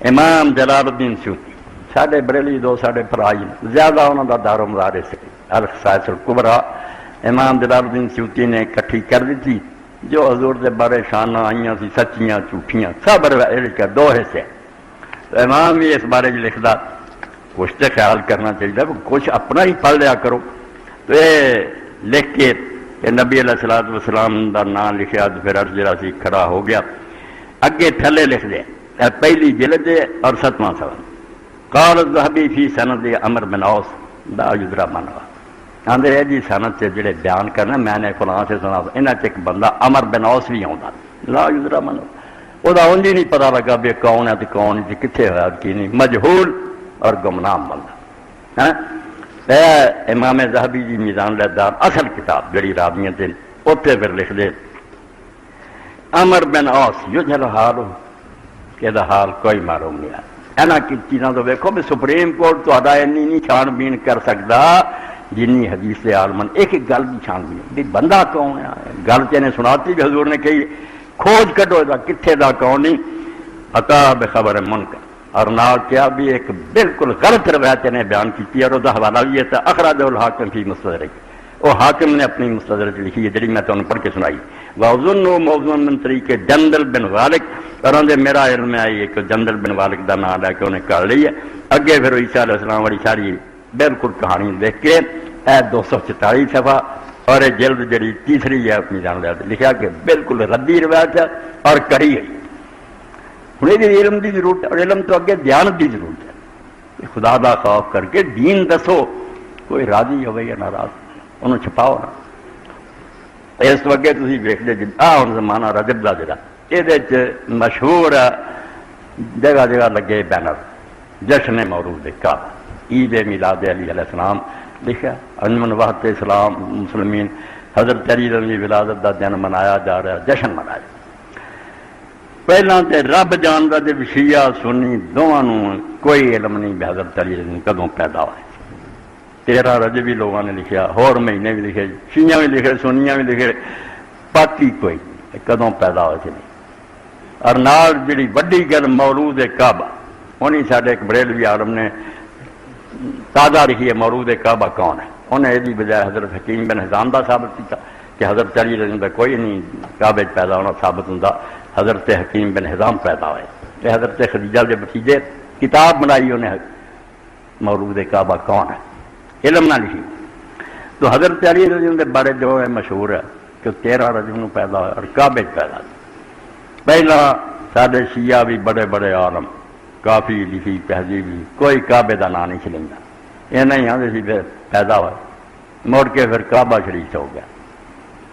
S1: امام جلال الدین سیوطی ساڈے بریلی دو ساڈے بھرائی زیادہ انہوں دا دار و مدار سے الخصائص الکبریٰ امام جلال الدین سیوطی نے اکٹھی کر دی تھی جو حضور دے بارے شانہ آئیاں سی سچیاں جھوٹیاں سب روایت دو حصے امام بھی اس بارے لکھدا کچھ تو خیال کرنا چاہیے کچھ اپنا ہی پڑھ لیا کرو تو یہ لکھ کے کہ نبی علیہ الصلوۃ والسلام دا نام لکھیا تو پھر عرض جڑا سی کھڑا ہو گیا اگے تھلے لکھ دے پہلی جلد اور 7واں سوال قال الذهبي فی سند عمر بن عوف لا یدرا من آندے ہے جی سند سے جڑے بیان کرنا میں نے فلاں سے سنا انہاں چ ایک بندہ عمر بن عوف بھی آوندا لا یدرا من وہ اونج ہی نہیں پتا لگا بھی کون ہے تو کون ہے کتنے ہوا کی نہیں مجہول اور گمنام بندہ امام ذہبی جی میزان الاعتدال اصل کتاب جڑی راویاں تے اوتھے پھر لکھ دے عمر بن عوف یجہل حال کہ حال کوئی معلوم نہیں ہے اینا کی چیزاں تو ویکھو بھی سپریم کورٹ تو ادا اینی نہیں چھان بین کر سکتا جنی حدیث عالمن ایک ایک گل بھی چھان بین بھی بندہ کون ہے گل تے نے سناتی بھی حضور نے کہی کھوج کڈو دا کتھے دا کون نہیں عطا بخبر منکر اور نال کیا بھی ایک بالکل غلط روایت نے بیان کی اور دا حوالہ بھی ہے اخرجہ الحاکم فی مستدرک وہ حاکم نے اپنی مستدرک لکھی ہے جڑی میں تانوں پڑھ کے سنائی واظن موضوع من طریق جندل بن غالق اور اندے میرا علم میں آئی ایک جندل بن غالق دا نام لے کے انہیں کر لی ہے اگے پھر عیسیٰ علیہ السلام والی ساری بالکل کہانی دیکھ کے 244 صفحہ اور جلد جڑی تیسری ہے اپنی جان لیا لکھا کہ بالکل ردی روایت ہے اور کری ہے ہوں یہ علم کی ضرورت ہے اور علم تو اگے دیانت کی ضرورت ہے خدا دا خوف کر کے دین دسو کوئی راضی ہوئے یا ناراض انہوں چھپاؤ نا اس تو اگے تھی ویکھتے جی ہوں زمانہ رجب کا جڑا یہ مشہور جگہ جگہ لگے بینر جشن مولود کعبہ عید میلاد علی علیہ السلام لکھا انجمن وحدت اسلام مسلمین حضرت علی کی ولادت کا دن منایا جا رہا جشن منایا پہلا تے رب جانتا جی شیعہ سنی دونوں کوئی علم نہیں بھی حضرت علی کدوں پیدا ہوئے 13 رجبی لوگوں نے لکھا ہور مہینے بھی لکھے شیعہ بھی لکھے سنیاں بھی لکھے باقی کوئی کدوں پیدا ہوئے نہیں اور نال جڑی وڈی گل مولود کعبہ انہیں سارے ایک بریلوی عالم نے تازہ لکھی ہے مولود کعبہ کون ہے انہیں یہ بجائے حضرت حکیم بن حزام کا ثابت کیا کہ حضرت علی رضی کوئی نہیں کعبے پیدا ہونا ثابت ہوں حضرت حکیم بن حزام پیدا ہوئے کہ حضرت خدیجہ کے بھتیجے کتاب بنائی انہیں مولود کعبہ کون ہے علم نہ لکھی تو حضرت علی رضی کے بارے جو ہے مشہور ہے کہ 13 رجب میں پیدا ہوئے اور کعبے پیدا ہوئے پہلا سارے شیعہ بھی بڑے بڑے عالم کافی لکھی تہذیبی کوئی کعبے کا نام نہیں چلیں یہ نہیں آتے سی پھر پیدا ہوا مڑ کے پھر کعبہ شریف ہو گیا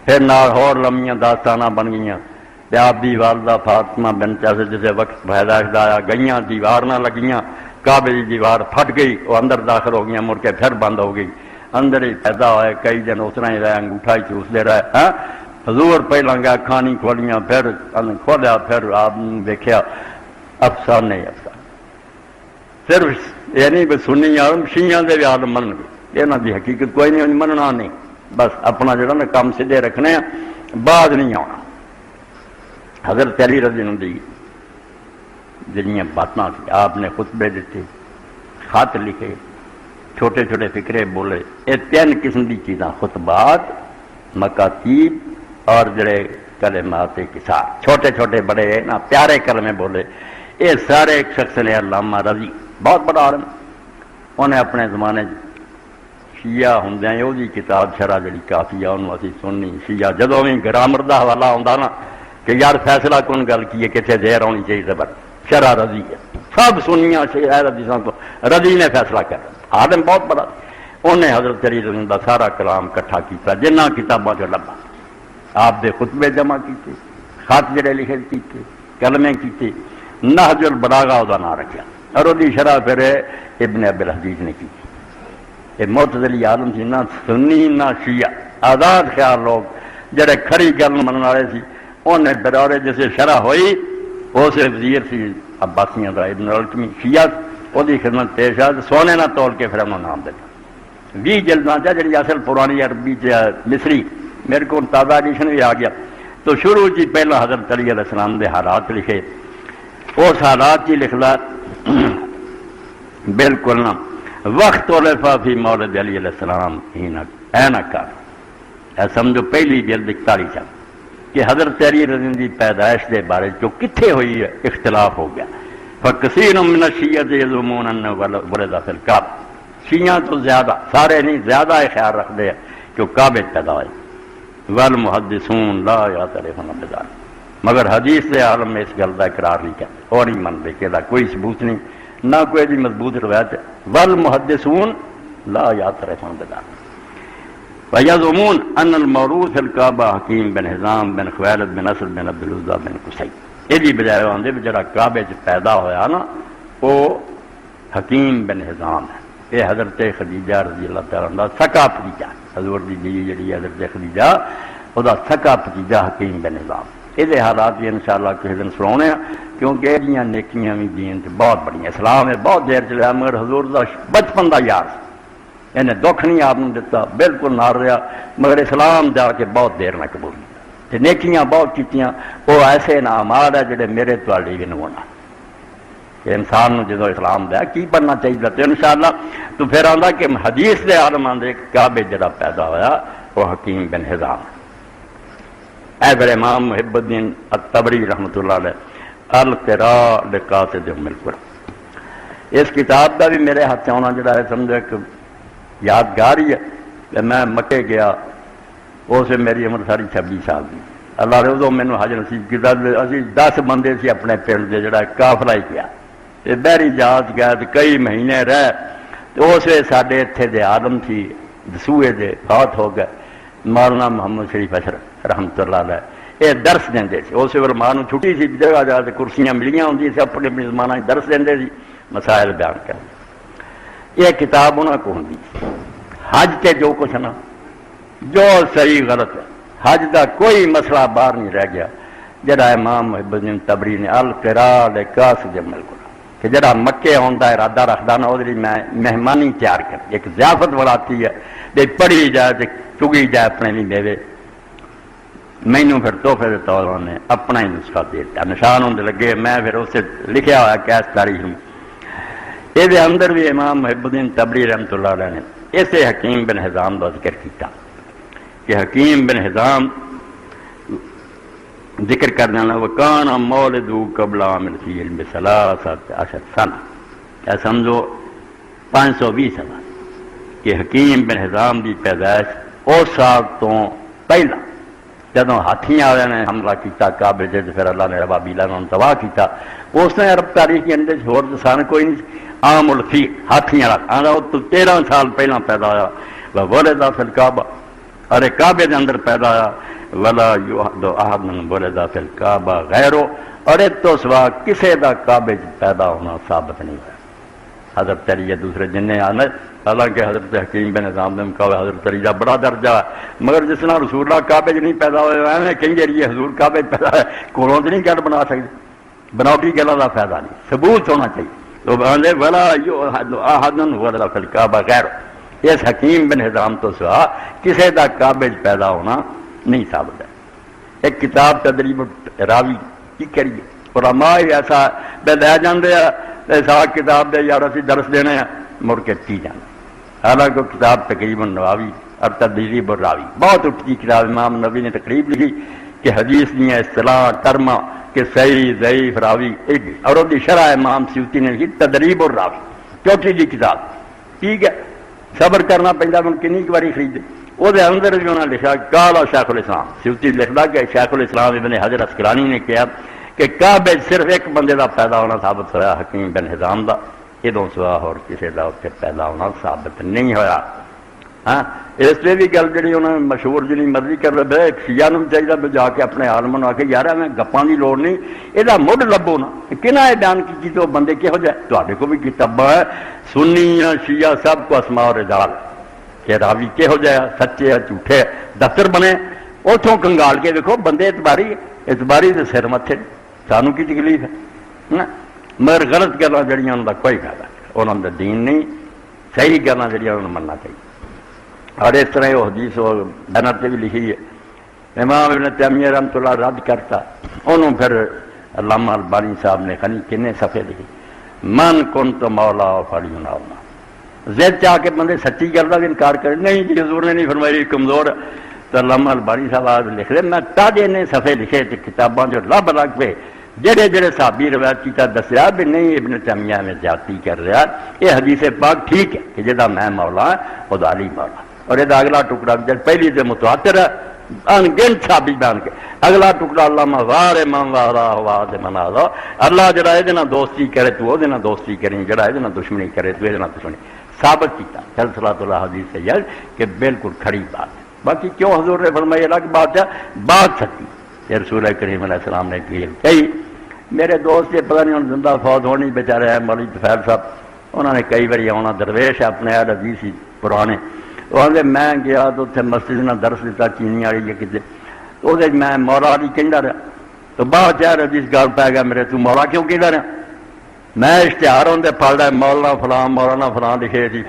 S1: پھر نال ہور لمیاں داستانہ بن گئیاں آپ دی والدہ فاطمہ بنت اسد جسے وقت پیدائش آیا گئیاں دیوار نہ لگیاں کعبے کی دیوار پھٹ گئی وہ اندر داخل ہو گئی مڑ کے پھر بند ہو گئی اندر ہی پیدا ہوئے کئی دن اس طرح ہی رہے انگوٹھا ہی چوستے رہے ہاں حضور پہلے گیا کھانی کھولیاں پھر کھولیا پھر آپ نے دیکھا افسانے افسانے صرف یہ نہیں بھی سنی عالم شیعہ دے بھی عالم من گئے یہاں دی حقیقت کوئی نہیں مننا نہیں بس اپنا جڑا نا کام سیدھے رکھنے ہیں بعد نہیں آنا حضرت علی رضی اللہ عنہ جنیاں باتاں تھی آپ نے خطبے دیتے خط لکھے چھوٹے چھوٹے فکرے بولے یہ 3 قسم کی چیزاں خطبات مکاتیب اور جڑے کلمات کسار چھوٹے چھوٹے بڑے نا پیارے کلمے بولے یہ سارے ایک شخص نے علامہ رضی بہت بڑا عالم انہیں اپنے زمانے شیعہ ہوندے وہ کتاب شرح جڑی کافی ہے انہوں اسی سننی شیعہ جدوں بھی گرامر دا حوالہ آتا نا کہ یار فیصلہ کون گل کی ہے کتنے دیر ہونی چاہیے زبر شرح رضی ہے سب سنیاں شیعہ رضی کو رضی نے فیصلہ کر عالم بہت بڑا انہیں حضرت علی رضی دا سارا کلام کٹھا کیتا جنہ کتاباں چ لبا آپ دے خطبے جمع کیتے خط جڑے لکھے کیتے کلمے کیتے نہج البلاغہ دا نام رکھا اور وہی شرح پھر ابن ابی الحدیث نے کی یہ معتزلی عالم سی نہ سنی نہ شیعہ آزاد خیال لوگ جڑے کھری گل منن والے سی انہیں برارے جیسے شرح ہوئی اسے وزیر سی عباسیاں دا ابن القمی شیعہ وہی خدمت پیش آ سونے نہ تول کے پھر انہوں نے نام دیتا 20 جلداں جی اصل پرانی عربی مصری میرے کو تازہ ایڈیشن بھی آ گیا تو شروع جی پہلا حضرت علی علیہ السلام دے حالات لکھے اس حالات جی لکھدا بالکل نہ وقت علفا فی مولد علی علیہ السلام اینکا سمجھو پہلی جلد 41 کہ حضرت علی رضی اللہ عنہ دی پیدائش دے بارے جو کتھے ہوئی ہے اختلاف ہو گیا فکثیر من الشیعۃ یزعمون انہ ولد فی الکعبہ شیعہ تو زیادہ سارے نہیں زیادہ خیال رکھتے ہیں کہ وہ کعبے پیدا ہوئے والمحدثون لا یعترفون بذلک مگر حدیث دے عالم میں اس گل کا اقرار نہیں کرتے اور نہیں منتے کہ کوئی ثبوت نہیں نہ کوئی بھی مضبوط روایت ہے والمحدثون لا یعترفون بذلک ویزعمون ان المولود فی الکعبہ حکیم بن حزام بن خویلد بن اسد بن عبد العزیٰ بن قصی یہ بجائے آدھے جڑا کعبے پیدا ہویا نا وہ حکیم بن حزام ہے یہ حضرت خدیجہ رضی اللہ تعالیٰ عنہ سکا بھتیجا حضور دی بیوی جڑی حضرت خدیجہ وہ سکا بھتیجا حکیم بن حزام یہ حالات بھی انشاءاللہ کسی دن سنانے ہیں کیونکہ یہ نیکیاں بھی دین سے بہت بڑی اسلام ہے بہت دیر چلیا مگر حضور دا بچپن دا یار انہیں دکھ نہیں آپ نے دیتا بالکل نار رہا مگر اسلام جا کے بہت دیر نہ قبول کیا نیکیاں بہت کیتیاں وہ ایسے نامال ہے جڑے میرے تواڈے بھی نہیں ہونا کہ انسان نے جدو اسلام دیا کی بننا چاہیے تو انشاءاللہ تو پھر آندا کہ حدیث دے عالم آندے کعبے جڑا پیدا ہویا وہ حکیم بن حزام ایبر امام محب الدین الطبری رحمۃ اللہ علیہ القراء لقاصد ام القرى اس کتاب کا بھی میرے ہاتھ آنا جڑا ہے سمجھو ایک یادگار ہی ہے کہ میں مکے گیا اس میری عمر ساری 26 سال کی اللہ نے ادو مینو حج نصیب کیا اسی 10 بندے سی اپنے پنڈ کے جڑا قافلہ ہی کیا بحری جہاز گیا تو کئی مہینے رہ تو اس وقت سارے اتنے دے آدم سی دسوئے دے فوت ہو گئے مولانا محمد شریف اشرف رحمۃ اللہ علیہ یہ درس دے اس وقت ماں چھٹی سی جگہ جا کے کرسیاں ملیاں ہوں سی اپنے اپنے زمانہ درس دے سی مسائل بیان کر یہ کتاب انہوں کو ہوں حج تے جو کچھ نا جو صحیح غلط ہے حج دا کوئی مسئلہ باہر نہیں رہ گیا جڑا امام محب الدین طبری نے القراء لقاصد ام القرى کہ جڑا مکے آن کا ارادہ رکھتا نا وہ مہمانی تیار کر ایک ضیافت بڑھاتی ہے جی پڑھی جائے تو چگی جائے اپنے بھی دے مینو پھر تحفے کے طور نے اپنا ہی نسخہ دے دیا نشان ہونے لگے میں پھر اسے لکھا ہوا کیس تاریخ میں یہ اندر بھی امام محب الدین طبری رحمۃ اللہ علیہ نے اسے حکیم بن حزام کا ذکر کیا کہ حکیم بن حزام ذکر کر دینا وکان مولدو قبل عامر فی علم ثلاثۃ عشر سنہ کیا سمجھو 520 سال کہ حکیم بن حزام دی پیدائش اس سال تو پہلا جدوں ہاتھی والے نے حملہ کیتا کعبے تے پھر اللہ نے ابابیل انہوں تباہ کیتا اس نے عرب تاریخ کے اندر ہور سان کوئی نہیں عام الفیل ہاتھی والا آندا وہ 13 سال پہلا پیدا ہوا ولد فی الکعبہ ارے کعبے کے اندر پیدا ہوا ولا یعد احد من ولد فی الکعبہ غیرو اور تو سوا کسی دا کعبے پیدا ہونا ثابت نہیں ہوا حضرت علی دوسرے جنہیں آنے حالانکہ حضرت حکیم بن حزام نے کہا حضرت علی کا بڑا درجہ ہے مگر جس طرح رسول اللہ کعبے نہیں پیدا ہوئے کہیں گے حضور کعبے پیدا ہے کولوں نہیں گھر بنا سکتے بناوٹی گلا کا فائدہ نہیں ثبوت ہونا چاہیے تو آدھے ولا یعد احد من ولد فی الکعبہ غیرو اس حکیم بن حزام تو سوا کسی دا کعبے پیدا ہونا نہیں ثابت ہے ایک کتاب تدریب راوی کی کریے علماء ایسا بے لے جاندے ایسا کتاب دے یار اسی درس دینے ہیں مڑ کے کی جانا حالانکہ کتاب تقریباً نواوی اور تدریب الراوی بہت اٹھتی کتاب امام نبی نے تقریب لکھی کہ حدیث نہیں ہے اصطلاح ترما کہ صحیح ضعیف راوی اور وہ شرح امام سیوطی نے لکھی تدریب الراوی چوٹی جی کتاب ٹھیک ہے صبر کرنا پہنتا من کنی باری خریدے وہ اندر بھی انہوں نے لکھا کالا شیخ الاسلام سیوطی لکھتا کہ شیخ الاسلام ابن حجر عسقلانی نے کہا کہ کعبے صرف ایک بندے دا پیدا ہونا ثابت ہوا حکیم بن حزام دا ادوں سوا اور کسی دا اتنے پیدا ہونا ثابت نہیں ہوا ہاں اس لیے بھی گل جی انہوں نے مشہور جی مرضی کر رہے شیعہ نو چاہیے بھی جا کے اپنے عالم آ کے یار میں گپاں کی لوڑ نہیں یہ مڈ لبو نا کہنا یہ بیان کی تو بندے کہہو جائے تے کو بھی کتاباں ہے سنی یا شیعہ سب کو اسماء و رجال کہ راوی کہہو جائے سچے جھوٹے دفتر بنے اتوں کنگال کے دیکھو بندے اعتباری کے سر متے سانوں کی تکلیف ہے مگر غلط گلاں جڑیاں ان کا کوئی فائدہ نہیں انہوں نے دین نہیں، صحیح گلاں جڑیاں انہوں نے مننا چاہیے۔ اور اس طرح وہ حدیث وہ بینر سے بھی لکھی ہے، امام ابن تیمیہ رحمۃ اللہ رد کرتا، انہوں پھر علامہ البانی صاحب نے خنی کنے صفحے لکھی، من کنت مولا فلینا، زد چاہ کے بندے سچی گل کا بھی انکار کرے، نہیں جی حضور نے نہیں فرمائی کمزور، تو علامہ البانی صاحب آج لکھ رہے میں تاجے نے صفحے لکھے تھے کتاباں جو لب لگ پہ جڑے جڑے صحابی روایت کیتا دسیا بھی نہیں ابن تیمیہ میں زیادتی کر رہا، یہ حدیث پاک ٹھیک ہے کہ جدا میں مولا خدا علی مولا، اور یہ اگلا ٹکڑا جب پہلی سے متواتر ہے ان گن صحابی بیان کے، اگلا ٹکڑا اللہ وار من وارا واد منا دو، اللہ جڑا یہ دوستی کرے تو وہ دوستی کریں، جڑا یہ دشمنی کرے تو یہ دشمنی، ثابت کیتا سلسلہ اللہ حدیث سے یہ کہ بالکل کھڑی بات ہے۔ باقی کیوں حضور نے فرمائی الگ بات ہے، بات سچی یہ رسول کریم علیہ السلام نے کہی۔ میرے دوست یہ پتہ نہیں ہوں زندہ فوت ہونی بیچارے ہیں مولوی طفیل صاحب، انہوں نے کئی باری آنا درویش اپنے اہل حدیث سی پرانے، وہ میں گیا تو اتنے مسجد نے درس دیتا چینی والی یا کسی، تو وہ میں مولا علی کہہ رہا، تو بعد چاہ حدیث گل پی گیا میرے تو مولا کیوں کہہ رہا، میں اشتہار ہوتے پڑھ رہا مولانا فلاں مولانا فلاں لکھے تھی،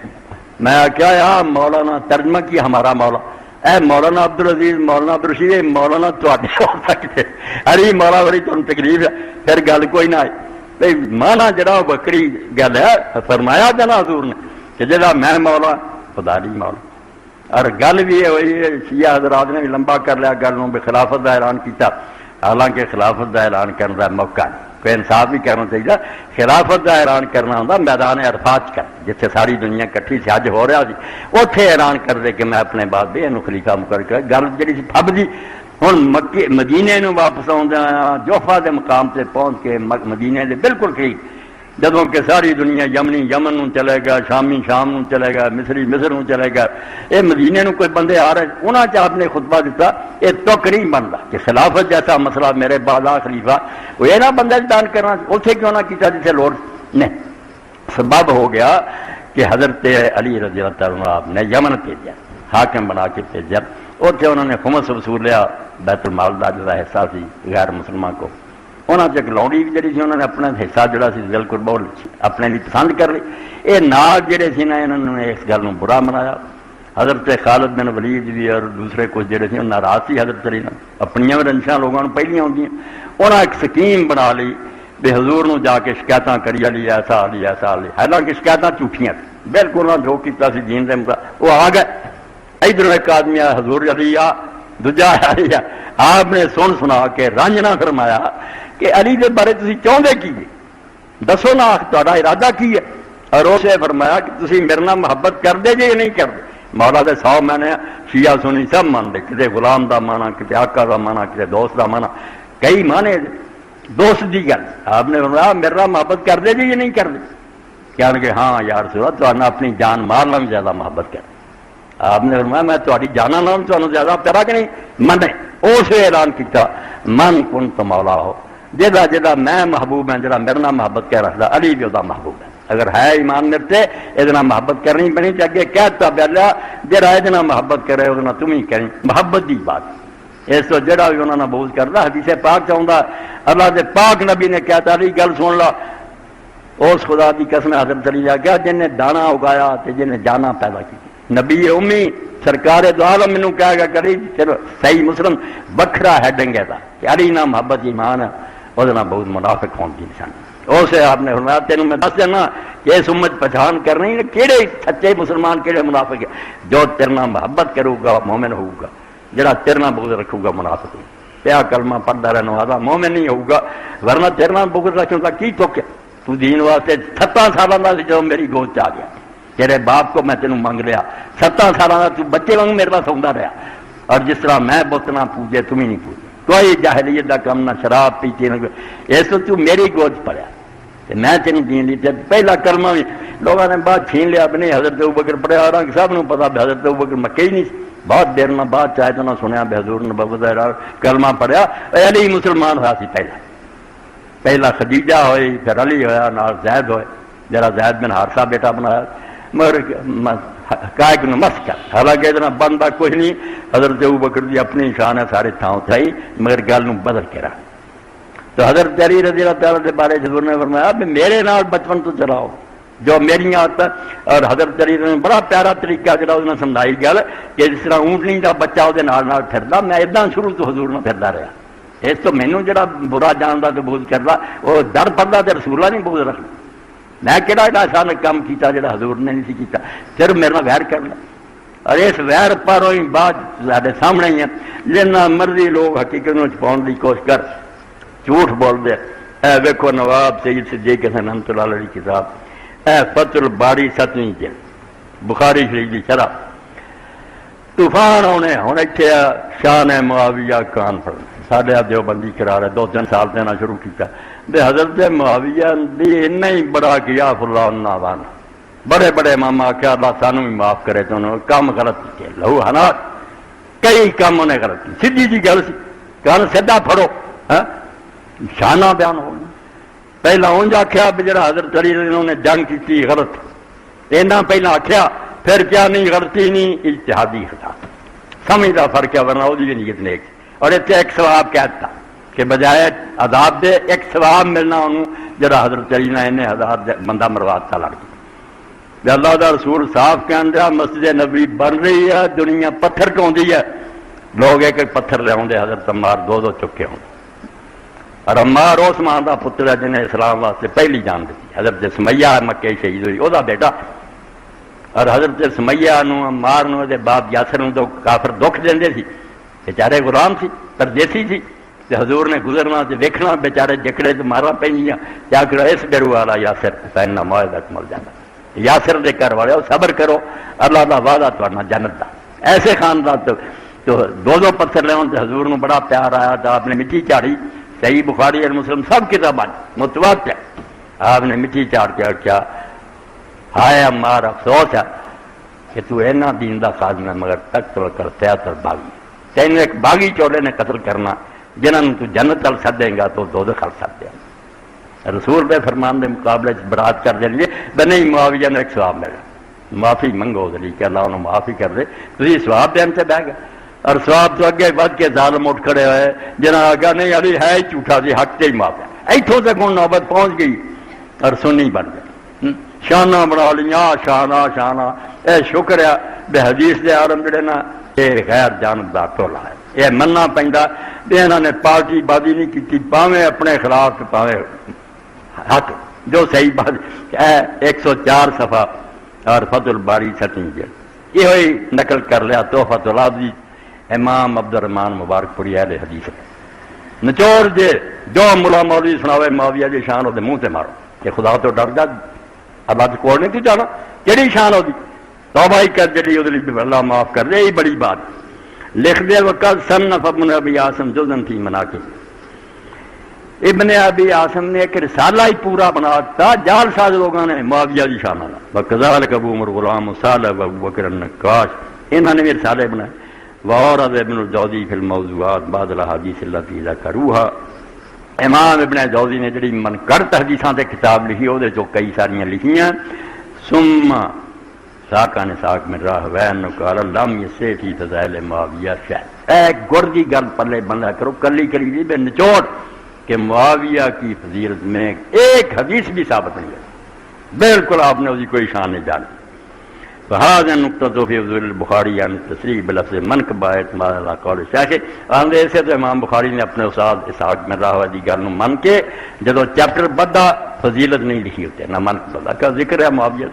S1: میں کیا یار مولانا ترجمہ کی ہمارا مولا، اے مولانا عبدالعزیز مولانا عبدالرشید مولانا تے ہو سکتے، ارے مولا بڑی تم تکلیف ہے، پھر گل کوئی نہ آئی بھائی مانا جڑا بکری گل ہے فرمایا جنا حضور نے کہ جڑا میں مولا خدا دی مولا، اور گل بھی یہ ہوئی ہے شیعہ حضرات نے بھی لمبا کر لیا گل نوں بھی خلافت کا اعلان کیتا، حالانکہ خلافت کا اعلان کرنے کا موقع نہیں، کوئی انصاف بھی کرنا چاہیے، خلافت کا اعلان کرنا ہوتا میدان عرفات کر جتنے ساری دنیا کٹھی سے حج ہو رہا سی اتنے اعلان کر دے کہ میں اپنے بعد بھی یہ خلیفہ مقرر کر، گل جی پب جی ہوں مدینے نو واپس آ جوفا کے مقام سے پہنچ کے مدینے کے بالکل قریب، جدوں کہ ساری دنیا یمنی یمن نو چلے گا، شامی شام نو چلے گا، مصری مصر نو چلے گا، یہ مدینے نو کوئی بندے آ رہے انہوں نے آپ نے خطبہ دیتا، یہ تک نہیں بنتا کہ خلافت جیسا مسئلہ میرے بعد خلیفہ وہ یہ نہ بندہ بیان کرنا اتنے کیوں نہ کیتا جسے لوڑ نہیں، سبب ہو گیا کہ حضرت علی رضی اللہ عنہ آپ نے یمن بھیجا، حاکم بنا کے بھیجا، اتنے انہوں نے خمس وصول لیا بیت المال کا جڑا حصہ سی غیر مسلمان کو، انہوں نے ایک لونڈی بھی جڑی سی انہوں نے اپنا حصہ جڑا سی بالکل بہت اپنے لیے پسند کر لی، یہ نال جڑے سی نا انہوں نے اس گل برا منایا، حضرت خالد بن ولید بھی اور دوسرے کچھ جڑے سی ناراض سی حضرت علی نے، اپنی رنشاں لوگوں پہلیاں ہوندیاں، انہوں نے ایک سکیم بنا لی بھی حضور نو جا کے شکایتاں کری علی ایسا علی ایسا علی، حالانکہ شکایتاں جھوٹیاں بالکل انہوں نے جو کیتا سی دین دے مطابق، وہ آ گئے ادھر ایک آدمی آیا حضور علی آ دوجا علی آ، آپ نے سنا کے رنجنا فرمایا کہ علی دے بارے تسی چاہتے کی دسو نا تہاڈا ارادہ کی ہے، اور اسے فرمایا کہ تسی میرے نال محبت کردے جے یا نہیں کردے، مولا دے 100 معنی شیعہ سنی سب مانتے، کتے غلام دا مانا، کتے آقا دا مانا، کتے دوست دا مانا، کئی مانے دوست دی گل، آپ نے فرمایا میرے نال محبت کردے جے یا نہیں کردے، کہنے کہ ہاں یا رسول اللہ تہاڈے اپنی جان مال نال زیادہ محبت کر، آپ نے فرمایا میں تہاڈی جاناں نال تہانوں زیادہ پیارا کہ نہیں، منے اسے اعلان کیتا من کنت مولا ہو، جہاں جہاں میں محبوب ہوں جہاں میرے نال محبت کر رکھتا علی بھی وہ محبوب ہے، اگر ہے ایمان میرے سے یہ محبت کرنی پڑنی تو اگے کہتا پہلا جہاں یہ محبت کرے وہ تم ہی کریں، محبت کی بات اس تو جڑا بھی انہوں نے بغض کرتا حدیث پاک چاہتا اللہ کے پاک نبی نے کہتا علی گل سن لا، اس خدا کی قسم حضرت علی جا گیا جن نے دانا اگایا تو جن نے جانا پیدا کی، نبی امی سرکار دو عالم مینوں کہے گا کری چلو صحیح مسلم وکھرا ہیڈنگ ہے کہ علی نہ محبت ایمان ہے وہ بہت منافق ہون کی نشانی، اسے آپ نے فرمایا تینوں میں دس دینا کہ اس امت پہچان کرنی ہے کہڑے سچے مسلمان کہڑے منافق ہے، جو تیرے نال محبت کرے گا مومن ہوگا، جڑا تیرے نال بغض رکھے گا منافق ہے، پیا کلمہ پڑھتا رہنا والا مومن نہیں ہوگا، ورنہ تیرے نال بغض رکھنے کا کی ٹوکیا، تو دین واسطے 17 سالوں کا جب میری گود آ گیا، تیرے باپ کو میں تینوں منگ لیا 17 سالوں کا، تو بچے وانگ میرے پاس سوندا رہا، اور جس طرح میں بت نہ پوجے تم ہی نہیں پوجے، کوئی جاہلیت کا کم نہ شراب پیتی نہ، اس تو میری گود پڑیا میں تینوں دین لی، پہلا کلمہ بھی لوگوں نے بعد چھین لیا اپنے حضرت ابوبکر پڑھیا، اور سب نے پتا حضرت ابوبکر مکے ہی نہیں، بہت دیر نہ بعد چاہے تو نہ سنیا حضور نے بابا کلمہ پڑھیا، علی مسلمان ہوا سی پہلا خدیجہ ہوئی، پھر علی ہویا، نال زید ہوئے، جرا زید بن حارثہ بیٹا بنایا، مگر حقائق نے مس کر، حالانکہ اتنا بندہ کوئی نہیں، حضرت ابوبکر کی اپنی شان ہے سارے تھاؤں تھائی، مگر گل نو بدل کے رہا، تو حضرت علی رضی اللہ تعالیٰ کے بارے حضور نے فرمایا بھی میرے نال بچپن تو چلاؤ، جو میری عادت اور حضرت علی نے بڑا پیارا طریقہ جڑا انہوں نے سمجھائی گل کہ جس طرح اونٹنی کا بچہ وہ پھردا، میں ادا شروع تو حضور نہ پھردا رہا، اس تو مینوں جڑا برا جانتا تو بغض کرتا وہ ڈر پڑتا تو رسولہ نہیں بغض رکھنا، میں کہڑا ایڈا آسان کام کیتا جڑا حضور نے نہیں کیتا، صرف میرے نال ویر کرنا، اور اس ویر پروں ہی بعد سارے سامنے ہی ہیں جنہ مرضی لوگ حقیقت میں چھپاؤن کی کوشش کر جھوٹ بول دے۔ اے ویکھو نواب سید صدیق حسن رحمۃ اللہ علیہ کی کتاب اے فتح الباری 7ویں جلد بخاری شریف کی شرح، طوفان ہونے ہوں اتنے شان معاویہ کانفرنس سارے دیوبندی کرا رہے 2-3 سال دینا شروع کیا بے حضرت معاویہ دی اتنا ہی بڑا کیا فلا وان بڑے بڑے امام آخیا اللہ سانو بھی معاف کرے تو انہوں نے کام غلط کیے لہو حالات کئی کام انہیں غلط کی سیدھی جی گل سی گل سیدھا پھڑو شانہ بیان ہو پہلا اونج آخیا بھی جڑا حضرت علی انہوں نے جنگ کی غلط اینا پہلا آخیا پھر کیا نہیں غلطی نہیں اجتہادی خطا سمجھ کا فرق ہے ورنہ وہ بھی نیت نیک اور اتنے ایک ثواب کہتا کہ بجائے عذاب دے ایک ثواب ملنا انہوں جڑا حضرت علی نے انہیں 1000 بندہ مرواتا لڑ گیا اللہ دا رسول صاف کہن دیا مسجد نبی بن رہی ہے دنیا پتھر ٹوندی ہے لوگ ایک ایک پتھر لے آتے حضرت عمار 2 چکے ہوں اور عمار عثمان دا پتر ہے جنہیں اسلام واسطے پہلی جان دی حضرت سمیہ مکے شہید ہوئی وہ بیٹا اور حضرت سمیہ عمار دے باپ یاسر تو کافر دکھ دے سی بیچارے غلام سی پردیسی سی حضور نے گزرنا ویکھنا بیچارے جکڑے تو مارا پہ کیا کرو اس ڈرو والا یاسر پہننا معاہدہ مل جانا یاسر دے گھر والے صبر کرو اللہ دا وعدہ تھوڑا جنت دا ایسے خاندان تو 2 پتھر لے حضور نو بڑا پیار آیا تو آپ نے مٹی چاڑی صحیح بخاری اور مسلم سب کتاباں متواتر آپ نے مٹی چاڑ کے کیا ہائے عمار افسوس ہے کہ تو اینا دین دا خادم ہے مگر قتل کرتا ہے باغی تینوں ایک باغی چولے نے قتل کرنا جنہوں نے تو جنت تل سدیں گا تو دوزخ خل سدے رسول دے فرمان دے مقابلے برات کر دیں گے نہیں معاویہ نے ایک ثواب ملا معافی منگو دلی کہ اللہ انہوں معافی کر دے تھی ثواب دین سے بہ گئے اور ثواب تو اگے ود کے ظالم اٹھ کھڑے ہوئے جنہاں آگا نہیں علی ہے ہی جھوٹا سی حق سے ہی معاف ہے ایتھوں تک ہوں نوبت پہنچ گئی اور سنی بن گئی شانہ بنا لیاں شانہ اے شکر ہے بے حدیث دے عالم جڑے نا یہ غیر جانبدار ٹولا ہے یہ مننا پہنتا انہوں نے پارٹی بازی نہیں کی پاویں اپنے خلاف پاویں حق جو صحیح بات 104 صفحہ اور فتح الباری 7ویں جلد یہ ہوئی نقل کر لیا تحفۃ العابدی امام عبد الرحمن مبارک پوری اہل حدیث نچوڑ دے جو ملا مولوی سناوے معاویہ دی شان وہ منہ سے مارو کہ خدا تو ڈر جا اللہ تو کوڑ نہیں تھی جانا کہڑی شان ہوتی توبہ ہی کر جڑی وہ اللہ معاف کر دے یہی بڑی بات لکھ دے وقت صنف ابن ابی عاصم جزن تھی منا کے ابن ابی عاصم نے ایک رسالہ ہی پورا بنا تا جال ساز لوگوں نے معاویہ دی شان والا وکذالک ابو عمر غلام صالح ابو بکر النقاش انہوں نے بھی رسالے بنائے وورد ابن الجوزی فی الموضوعات بعض الاحادیث التي ذکروها امام ابن جوزی نے جڑی منقرط حدیثاں تے کتاب لکھی وہ جو کئی ساریاں لکھیاں ثم ساکان ساک میں راہ وین قال لم یسے فی فضائل معاویہ شاہ اے گردی گل پلے بندہ کرو کلی کلی دی بے نچوڑ کہ معاویہ کی فضیلت میں ایک حدیث بھی ثابت نہیں ہے بالکل آپ نے اس کی کوئی شان نہیں جانی فہذا نقطہ فی فضول البخاری عن تصریح بلفظ منقبہ اعتماد علی قول شیخ آندے سے تو امام بخاری نے اپنے استاد اسحاق بن راہویہ دی گل نو من کے جدو چیپٹر بدھا فضیلت نہیں لکھی ہوتے نہ منقبہ کا ذکر ہے معاویہ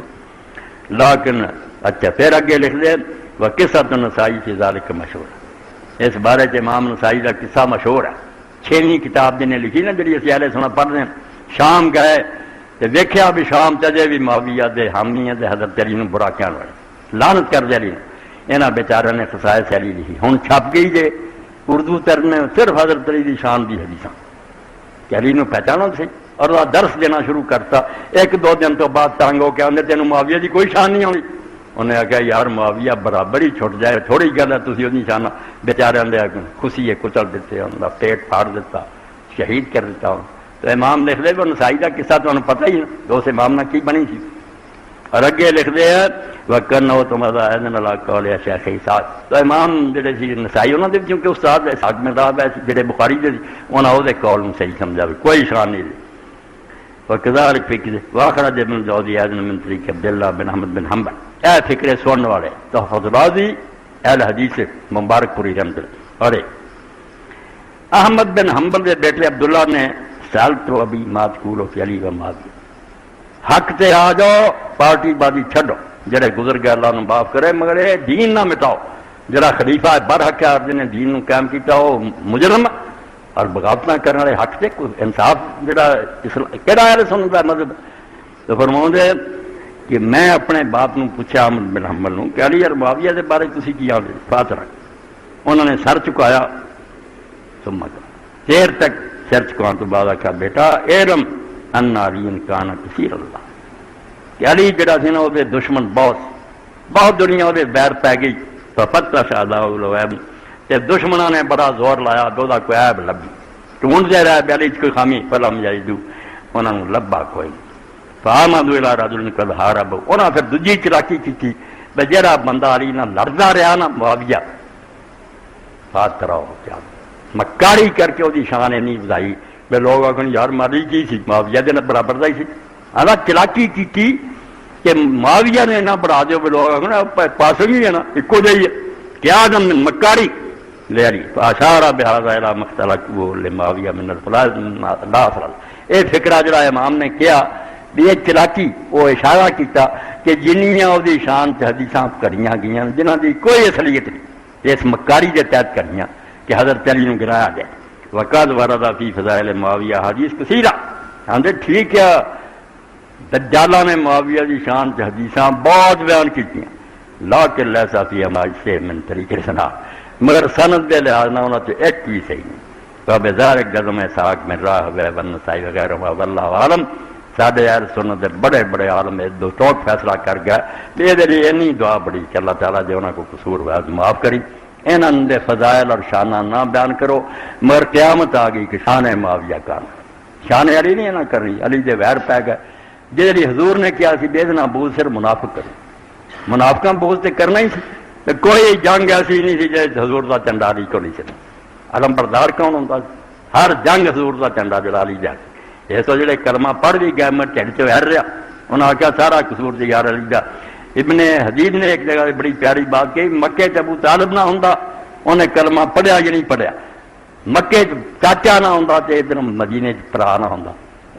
S1: لیکن اچھا پھر اگے لکھ دے وقصۃ النسائی فی ذلک مشہور اس بارے چ امام نسائی کا قصہ مشہور ہے 6ویں کتاب جنہیں لکھی نا جڑی اسی اہل سنت پڑھ رہے ہیں شام گئے تو ویکھیا بھی شام چجے بھی معاویہ دے حامی دے حضرت علی نو برا کہن والے لعنت کر دے علی انہاں بیچارے نے خصائص علی لکھی ہن چھپ گئی جے اردو ترنے صرف حضرت علی دی شان دی حدیثاں کہ علی نو پہچانو سی اور وہ درس دینا شروع کرتا 1-2 دن تو بعد تنگ ہو کے آندے تینوں معاویہ دی کوئی شان نہیں آئی انہیں آخیا یار معاویہ برابر ہی چھٹ جائے تھوڑی گل ہے تھی وہ شان بیچارے آدھے خوشی ہے کچل دیتے ان کا پیٹ پھاڑ دیتا شہید کر دیتا ہوں تو امام لکھ دے وہ نسائی کا قصہ تمہیں پتہ ہی نا دوست امام نے کی بنی تھی اور اگے لکھ دے وکن ہو تو مزہ اللہ قول شیخ اسحاق تو امام جڑے سی نسائی انہوں نے کیونکہ استاد اسحاق بن راہویہ جڑے بخاری دے انہوں نے وہ قول صحیح سمجھا کوئی شان نہیں دی وكذلك فكر واخرج ابن الجوزي ايضا من طريق عبد الله بن احمد بن حنبل اے فکر سننے والے تحفظ راضی اہل حدیث مبارک پوری رحمت اللہ. اور احمد بن حنبل کے بیٹے عبداللہ نے سال تو ابھی مات کولو فی علی و معاویہ حق تے آ جاؤ پارٹی بازی چھڈو جڑے گزر گئے اللہ نے معاف کرے مگر یہ دین نہ مٹاؤ. جڑا خلیفہ برحق ہے جن نے دین نو قائم کیتا وہ مجرم اور بغاوت کرنے والے حق سے کوئی انصاف جڑا کہڑا ہے سنت کا مذہب. تو فرماؤں دے کہ میں اپنے باپ نو پوچھا احمد بن حنبل نو کہ علی اور معاویہ دے بارے تسی کی آدھے فاترہ انہوں نے سر چکایا ثم دیر تک سر چکان تو بعد آکھا بیٹا علم ان علی کان کثیر اللہ کہ علی جڑا سی نا وہ دشمن بہت دنیا وہ بیر پی گئی تو پتہ شاہدہ تے دشمنوں نے بڑا زور لایا دو دا کوئی عیب لبھی ڈھونڈتے رہے بیلی کوئی خامی فلم جائدو انہوں نے لبا کوئی فآمدوا الی رجل قد حارب انہاں پھر دوجی چلاکی کی بے جڑا بندہ علی نہ لڑدا رہا نا معاویہ فاترہ ہو کیا مکاری کر کے وہ شان نہیں بدائی بے لوگ آخر یار ماری کی سی معاویہ دے برابر دا ہی سی انا چلاکی کی کہ معاویہ نے نہ بڑھا دو بے لوگ آخر پاس ہی ہے نا ایکو جائی ہے کیا دم مکاری لے علی فاشارہ بہذا الی مختلق لمعاویہ من الفلاح اے فکرہ جڑا امام نے کیا یہ چلاکی وہ اشارہ کیتا کہ جنیاں وہ شان حدیثاں کریاں گئیاں جنہاں دی کوئی اصلیت نہیں اس مکاری کے تحت کریاں کہ حضرت علی نو گرایا گیا. وقد ورد فی فضائل معاویہ حدیث کثیرہ آندے ٹھیک ہے دجالہ نے معاویہ دی شان حدیثاں بہت بیان کیتیاں لیکن لیسا فی ہماری سے من طریقے سنا مگر سند دے لحاظ نہ ہونا تو ایک بھی صحیح نہیں. تو بذارک گزم ساق میں راہ ون نسائی وغیرہ واللہ عالم ساڈے یار سنت دے بڑے بڑے عالم دو ٹوٹ فیصلہ کر گیا یہ لیے اینی دعا بڑی کہ اللہ تعالیٰ جے انہاں کو قصور ہوا معاف کری. انہاں دے فضائل اور شانہ نہ بیان کرو مگر قیامت آ گئی کہ شان معاویہ کا شان علی نہیں نہ کرنی علی دے ویر پی گئے جی حضور نے کیا سی بے دنا بوجھ صرف منافق کرو منافقاں بوجھ تے کرنا ہی سی کوئی جنگ ایسی نہیں سی جی حضور دا چنڈا علی کو نہیں سی علم بردار کون ہوتا ہر جنگ حضور دا چنڈا جڑا علی جا یہ تو جڑے کلمہ پڑھ بھی گئے میں ٹھڑ چ ہر رہا انہاں آخیا سارا قصور دی یار علی دا. ابن حدید نے ایک جگہ بڑی پیاری بات کہی مکے چ ابو طالب نہ ہوندا انہیں کلمہ پڑھیا یا نہیں پڑھیا مکے چاچا نہ ہوندا تے ادھر مدینے پرا نہ ہوندا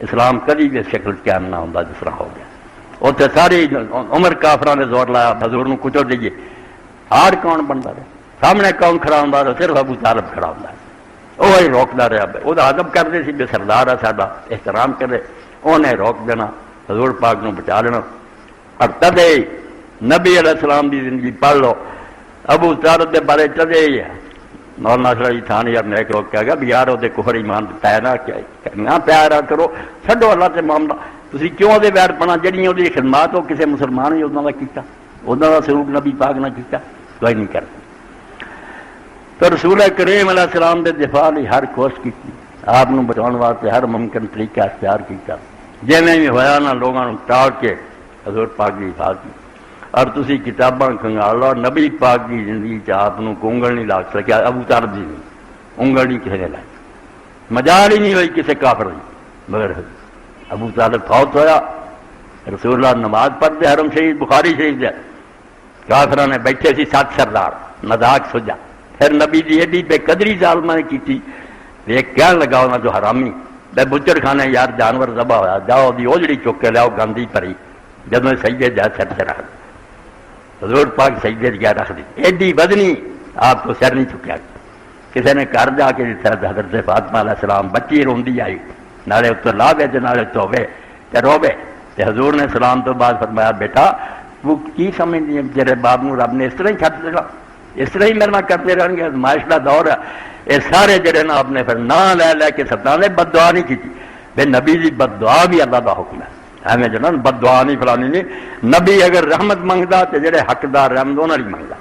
S1: اسلام کدی بھی شکل قائم نہ ہوندا جس طرح ہو گیا. اتنے ساری عمر کافراں نے زور لایا حضور نو کچو دیجیے ہار کون بنتا رہا سامنے کون کھڑا ہوندا تو صرف ابو طالب کھڑا ہوندا وہی روکتا رہا وہ ادب کرتے سی بے سردار ہے ساڈا احترام کرے انہیں روک دینا حضور پاک نو بچا لینا. اور تدے نبی علیہ السلام دی زندگی پڑھ لو ابو طالب دے بارے تدے ہی ہے مولانا ناصر علی تھانی یار نیک لوگ کہہ گا بھی یار وہ قہر ایمان پیارا کیا پیارا کرو چھڈو اللہ سے معاملہ تسی کیوں دے ویر پنا جڑیاں وہ خدمات وہ کسی مسلمان ہی انہوں کا کیتا انہوں کا سلوک نبی پاک نہ کیتا کوئی نہیں کرتا. تو رسول کریم علیہ السلام دے دفاع لی ہر کوشش کی آپ نو بچاؤ واسطے ہر ممکن طریقہ اختیار کیتا جی میں بھی ہوا نہ لوگوں ٹال کے حضور پاک کی حفاظت کی. اور تسی کتاباں کنگال لو نبی پاک کی زندگی آپ کو انگل نہیں لا سکیا ابو طالب جی نہیں انگل نہیں کسی نے لائی مجال ہی نہیں ہوئی کسی کافر نہیں مگر ابو طالب فوت ہویا رسول اللہ نماز پڑھتے حرم شریف بخاری شریف دے کافراں نے بیٹھے سی 7 سردار مذاق سجا پھر نبی دی ایڈی بے قدری ظالمہ نے کی ایک کہنے لگا انہاں جو حرامی بے بچڑ کھانے یار جانور ذبح ہوا جاؤ دی اوجڑی چک کے لیاؤ گاندھی پری جب میں سجدے جا سر سے رکھ حضور پاک سجدے گیا رکھ دی ایڈی بدنی آپ کو سر نہیں چکیا کسی نے گھر جا کے حضرت فاطمہ علیہ السلام بچی روندی آئی نالے اتر لا بے نالے چوبے تے روبے تے حضور نے سلام تو بعد فرمایا بیٹا وہ کی سمجھنی ہے تیرے باپ نو رب نے اس طرح ہی چھٹ دینا اس طرح ہی میرے نہ کرتے رہیں گے آزمائش کا دور ہے یہ سارے جڑے نا آپ نے پھر نہ لے لے کے ستانے بد دعا نہیں کی بے نبی دی بد دعا بھی اللہ کا حکم ہے ہمیں جو نا بد دعا نہیں فلانی نہیں نبی اگر رحمت منگتا تو جڑے حقدار رحمت انہوں نہیں منگتا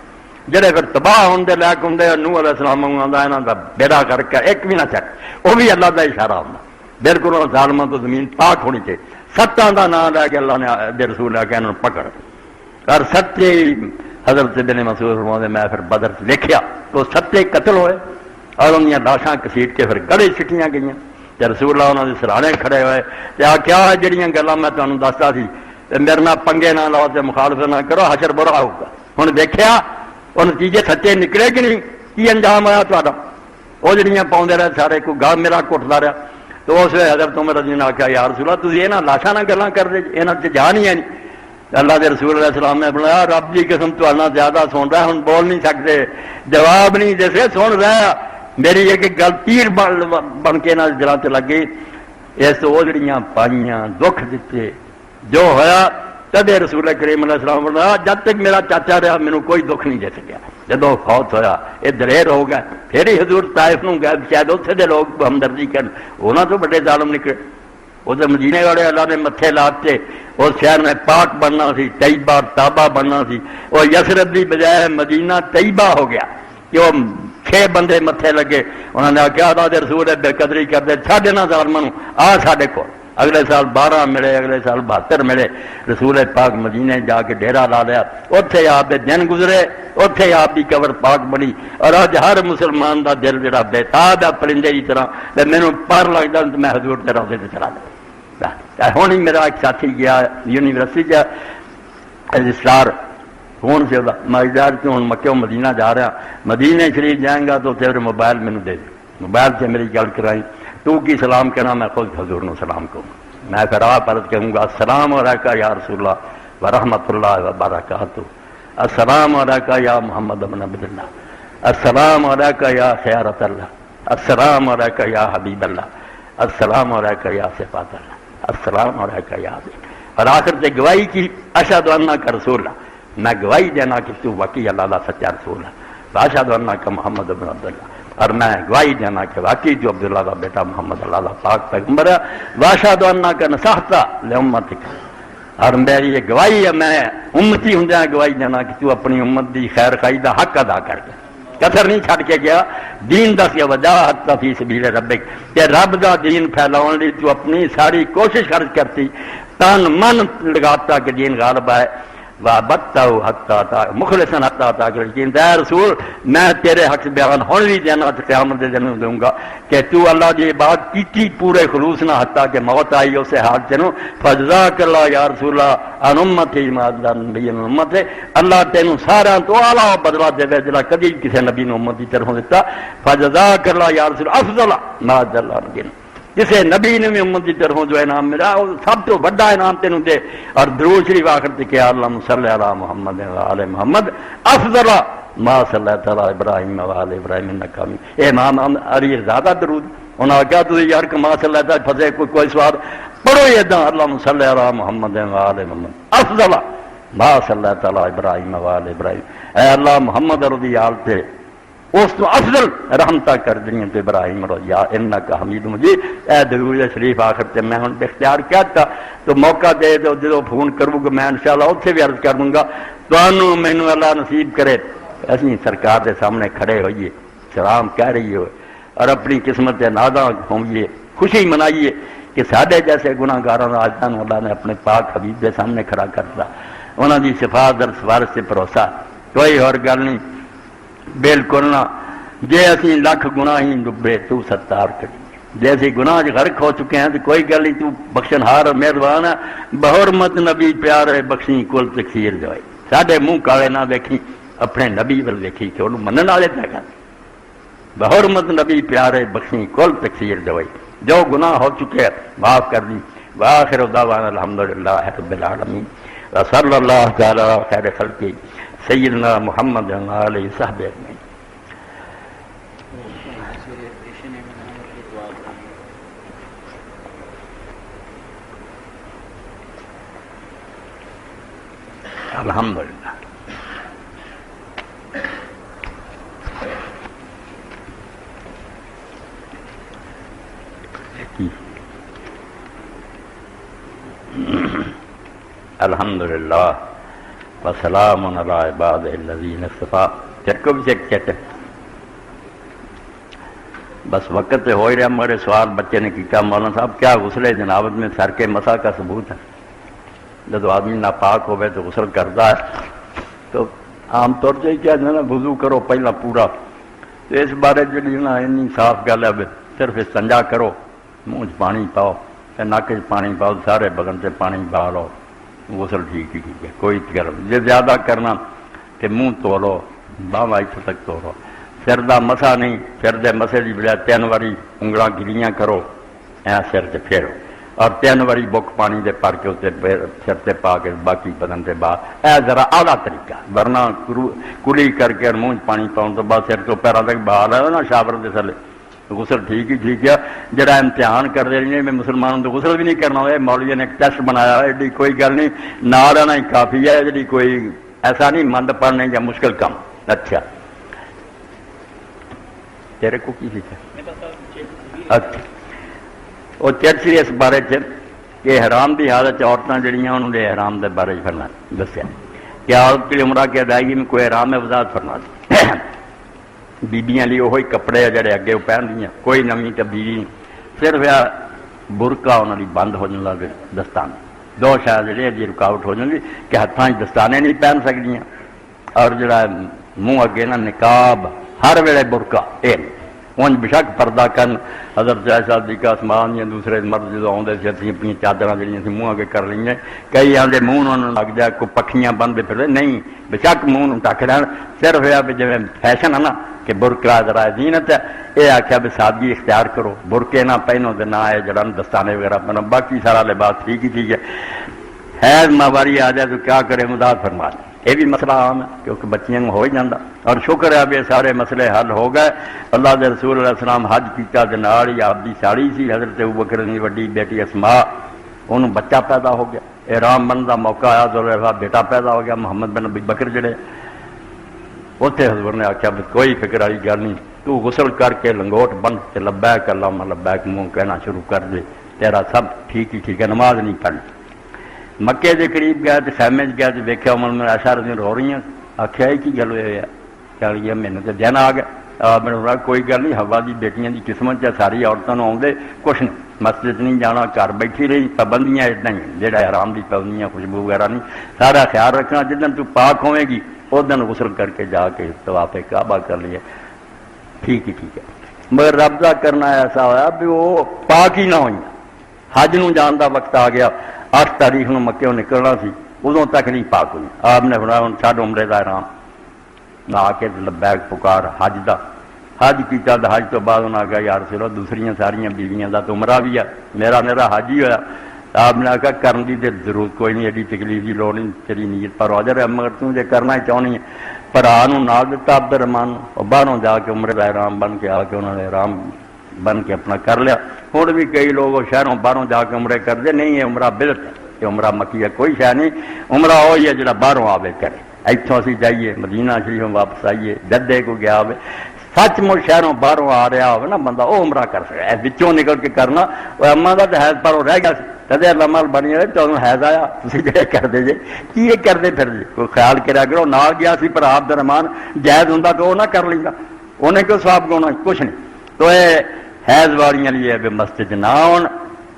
S1: جڑے پھر تباہ ہوندے لائق ہوندے نوح علیہ السلام منگا یہاں کا بیڑا کر کے ایک بھی نہ چک وہ بھی اللہ کا اشارہ ہوتا بالکل ظالموں تو زمین پاک ہونی چاہیے ستاں کا نام لے کے اللہ نے رسول لے کے انہوں پکڑ اور سچے حضرت ابن مسعود فرماتے میں پھر بدر دیکھا تو ستے قتل ہوئے اور ان لاشاں کسیٹ کے پھر گڑے سٹیاں گئیں تے رسول اللہ انہوں نے سرانے کھڑے ہوئے تے کیا جڑیاں گلاں میں تمہیں دستا سی میرے نال پنگے نہ لاؤ تے مخالفت نہ کرو حشر برا ہوگا. ہن دیکھیا وہ نتیجے سچے نکلے کہ نہیں؟ کی انجام ہوا تہاڈا؟ وہ جڑیاں پاؤندے رہے سارے کوئی گال میرا کٹدا رہا. تو اس ویلے حضرت عمر رضی اللہ عنہ نے آخیا یا رسول اللہ تسی انہاں لاشاں نال گلاں کردے انہاں تے جان ہی ہے نہیں. اللہ کے رسول علیہ السلام نے بنایا رب کی قسم تہاڈا زیادہ سن رہا ہن بول نہیں سکتے جواب نہیں دسے سن رہا میری ایک گل تیر بن کے نہ دلاں تے لگی. اس وہ جڑیاں پائیاں دکھ دیتے جو ہویا تدے رسول کریم علیہ السلام بنایا جب تک میرا چاچا رہا مینوں کوئی دکھ نہیں دے سکیا. جدو فوت ہویا یہ دلیر ہو گئے پھر ہی حضور طائف نوں گئے شاید اتنے دے لوگ ہمدردی کرن انہاں تو بڑے ظالم نکلے. وہ تو مدینے والے اللہ نے متھے لاتے اس شہر میں پاک بننا سی طیبہ تابہ بننا سی. وہ یثرب دی بجائے مدینہ طیبہ ہو گیا کہ وہ 6 بندے متھے لگے. انہوں نے آخیا اللہ دے رسول بے قدری کرتے چھڈ نہ ظالماں نوں آ ساڈے کول. اگلے سال 12 ملے اگلے سال 72 ملے. رسول پاک مدینے جا کے ڈیرا لا لیا اتنے آپ کے دن گزرے اتنے آپ کی قبر پاک بنی. اور اج ہر مسلمان دا دل جڑا بےتاب ہے پرندے کی طرح مینوں پر لگتا میں حضور کے روضے تے چلا جاں. ہوں ہی میرا ایک ساتھی گیا یونیورسٹی کا رجسٹرار فون سے ماجدار کہ ہوں مکے مدینہ جا رہا مدینے شریف جائیں گا تو پھر موبائل مینوں دے موبائل سے میری گل کرائی تو کی سلام کہنا میں خود حضور نو سلام کہوں. میں پھر آپ عرض کہوں گا السلام علیکہ یا رسول اللہ ورحمۃ اللہ وبرکاتہ. السلام علیکہ یا محمد بن عبد اللہ. السلام علیکہ یا خیارت اللہ. السلام علیکہ یا حبیب اللہ. السلام علیکہ یا صفات اللہ. السلام علیکہ یا حبیب. اور آخر سے گواہی کی اشہد انک رسول اللہ. میں گواہی دینا کہ تو واقعی اللہ کا سچا رسول ہے. اشہد انک محمد بن عبد اللہ. اور میں گواہی دینا کہ واقعی جو عبداللہ کا بیٹا محمد اللہ کا پاک پیغمبر ہے. واشہد انک نصحت لامتک. اور میری یہ گواہی ہے میں امتی ہوں گواہی دینا کہ تو اپنی امت دی خیر خواہی دا حق ادا کر کے کثر نہیں چھڑ کے گیا. دین دس یا وجاہد فی سبیل ربک کہ رب دا دین پھیلاؤن لی تو اپنی ساری کوشش خرچ کرتی تن من لگاتا کہ دین غالب آئے. وابتہو حتی مخلصاً حتی تاکہ یقین دے رسول میں تیرے حق بیان ہون بھی دینا قیامت دے دن دوں گا کہ تو اللہ دی بات کیتی پورے خلوص نہ حتی کہ موت آئی اسے حال تینوں فجزاک اللہ یا رسول اللہ ان امتی مادن نبی امت ہے. اللہ تینوں سارا تو اعلیٰ بدلا دے وے جلا کدی کسی نبی نے امت دی طرف دیتا. فجزاک اللہ یا رسول افضل ما جل نبی جسے نبی نے بھی امت کی طرفوں جو انعام ملا وہ سب تو بڑا انعام تینوں دے. اور درود شریف آخر تے کہ اللہم صلی علی محمد وعلی محمد افضل ما صلی تعالی ابراہیم وعلی ابراہیم انک حمید. اے امام علی زیادہ درود انہاں کہا تو یار کہ ما صلی تعالی فضے کوئی سوال پڑھو یہ دا اللہم صلی علی محمد وعلی محمد افضل ما صلی تعالی ابراہیم وعلی ابراہیم. اے اللہ محمد رضی آل تے اس تو افضل رحمتہ کر دنیا تو ابراہیم رضیا انک حمید مجید. اے درود شریف آخر تے میں ہن اختیار کیا تو موقع دے تو جدو فون کروں گا میں انشاءاللہ اتنے بھی عرض کر دوں گا تمہوں مینوں اللہ نصیب کرے اسی سرکار دے سامنے کھڑے ہوئیے سلام کہہ رہی ہو اور اپنی قسمت نازاں ہوئیے خوشی منائیے کہ ساڈے جیسے گناہ گاراں آج تک اللہ نے اپنے پاک حبیب دے سامنے کھڑا کرتا. انہاں دی صفات اور سفارش سے بھروسہ کوئی اور گل نہیں بالکل نہ. جے اسی لکھ گناہ ہی ڈبے تو ستار کری جے اسی گناہ غرق ہو چکے ہیں تو کوئی گل نہیں تو بخشن ہار اور مہربان ہے. بحرمت نبی پیارے بخشی کل تکسیر جوائے ساڈے منہ کالے نہ دیکھی اپنے نبی ول دیکھی کہ انہوں منن والے تے گل. بحرمت نبی پیارے بخشی کل تکسیر جوائے جو گناہ ہو چکے معاف کر دی. وآخر دعوانا الحمدللہ رب العالمین وصلی اللہ تعالی خیر خلقی سیدنا محمد علیہ صحبہ اجمعین. الحمدللہ الحمدللہ وسلام علی عباد الذین اصطفیٰ. چرکو بھی چیک بس وقت سے ہو ہی رہا. میرے سوال بچے نے کیا مولانا صاحب کیا غسل جنابت میں سر کے مسا کا ثبوت ہے؟ جب آدمی ناپاک ہوئے تو غسل کرتا ہے تو عام طور سے کیا نا وضو کرو پہلا پورا. تو اس بارے جی نا این صاف گل ہے صرف استنجا کرو منہ چ پانی پاؤ تے نک چ پانی پاؤ سارے بدن سے پانی پا لو غسل ٹھیک ہی ٹھیک ہے کوئی گرم جی زیادہ کرنا کہ منہ دھو لو باہم اتوں تک دھو لو سر دا مسا نہیں سر دے مسے کی بجائے 3 واری انگلاں گلیاں کرو سر سے پھیرو اور 3 واری بک پانی دے پر کے اتنے سر سے پا کے باقی بدن سے بعد اے ذرا اعلیٰ طریقہ ورنہ کلی کر کے منہ پانی پاؤں تو بعد سر تو پیروں تک بہا لے نا شاور دے تھلے غسل ٹھیک ہی ٹھیک ہے جڑا امتحان کر دے رہی میں مسلمانوں تو غسل بھی نہیں کرنا ہوئے مولوی نے ایک ٹیسٹ بنایا ایڈی کوئی گل نہیں نہ رہنا ہی کافی ہے جی کوئی ایسا نہیں مند پڑھنے یا مشکل کام اچھا تیرے کو کی سیکھا اچھا وہ چرچی اس بارے کہ حرام کی حالت عورتیں جڑیاں انہوں نے حرام کے بارے فرنا دسیا کہ عورت کی عمرہ کی ادائیگی میں کوئی حرام ہے وضاحت فرما دی بیبیاں لیے وہی کپڑے جڑے اگے وہ پہن دیا کوئی نمی تبدیلی نہیں صرف برقع انہوں نے بند ہو جانا دستان 2 شاید جڑے جی رکاوٹ ہو جاتی کہ ہاتھوں دستانے نہیں پہن سکتی اور جڑا منہ اگے نا نقاب ہر ویلے برقع یہ ان بشک پردہ کرن حضرت عائشہ صدیقہ عثمان یا دوسرے مرد جدو آتے سے اسی اپنی چادر جہاں سے منہ اگے کر لیں کئی آدھے منہ انہوں لگ جائے کوئی پکھیاں بنتے پھر نہیں بشک منہ ڈک رہن صرف یہ بھی جی فیشن ہے نا کہ برقع ذرا زینت ہے یہ آخیا بھی سادگی اختیار کرو برقعے نہ پہنو تو نہ ہے جڑا دستانے وغیرہ پہنو باقی سارا لباس ٹھیک ہی ٹھیک ہے حیض ماہواری آ جائے تو کیا کرے مدد فرما دیں یہ بھی مسئلہ عام ہے کیونکہ بچیاں ہو ہی جاتا اور شکر ہے بھی سارے مسئلے حل ہو گئے اللہ کے رسول علیہ السلام حج کیتا دے نال ہی آپ دی ساڑی سی حضرت ابوبکر دی وڈی بیٹی اسماء انہوں بچہ پیدا ہو گیا احرام بن کا موقع آیا تو بیٹا پیدا ہو گیا محمد بن ابی بکر جڑے اتنے حضور نے آخیا بھی کوئی فکر والی گل نہیں تو غسل کر کے لنگوٹ بن کے لبیک اللہم لبیک منہ کہنا شروع کر دے تیرا سب ٹھیک ہی ٹھیک ہے نماز نہیں پڑھنی مکے کے قریب گیا تو خیمے گیا تو ویکیا عمر میں ایسا دن رو رہی ہیں آخیا کی گل ہوئی ہے چل گیا مینو تو دن آ گیا میرے کوئی گل نہیں ہوا دی بیٹیاں دی قسمت ہے ساری عورتوں آدھے کچھ نہیں مسجد نہیں جانا گھر بیٹھی رہی پابندیاں اتنا ہی جہاں حرام دی پابندیاں خوشبو وغیرہ نہیں سارا خیال رکھنا جدن تو پاک ہوئے گی اس دن غسل کر کے جا کے طواف کعبہ کر لیے ٹھیک ہی ٹھیک ہے مگر ربضہ کرنا ایسا ہوا بھی وہ پاک ہی نہ ہوئی حج نو جان کا وقت آ گیا 8 تاریخ نو مکے نکلنا سی ادوں تک نہیں پاک ہوئی آپ نے فرمایا ہوں چھڈ عمرے کا حرام نہ آ کے لبیک پکار حج دا حج کیتا تو حج تو بعد انہیں آخیا یار چلو دوسری ساریا بیویاں کا تو عمرہ بھی ہے میرا حج ہی ہوا آپ نے آخیا کرن کی تو ضرورت کوئی نہیں ایڈی تکلیف کی لوڑ نہیں تیری نیت پر حاضر ہے مگر توں جے کرنا ہی چاہنی ہے بھرا نال دتا عبد الرحمان باہروں جا کے عمرے کا حرام بن کے آ کے انہوں نے حرام بن کے اپنا کر لیا ہوں بھی کئی لوگ شہروں باہروں جا کے عمرے کرتے نہیں ہے عمرہ بدعت ہے یہ عمرہ مکی ہے کوئی شہ نہیں عمرہ وہی ہے جڑا باہروں آوے کرے اتوں اسی جائیے مدینہ شریف واپس آئیے جدے کو گیا ہوئے سچ مچ شہروں باہروں آ رہا ہو نا بندہ وہ عمرہ کر سکے بچوں نکل کے کرنا وہ اما کا تو حیض پر وہ رہ گیا کدے لمل بنی رہے تو حیض آیا تھی جڑے کرتے جی کی یہ کرتے پھر جی کوئی خیال کرا کرو نال گیا سی پر عبد الرحمان جائز ہوں تو وہ نہ کر لینا انہیں کیوں صاحب گونا کچھ نہیں تو یہ حیض والیاں لیے بھی مسجد نہ آن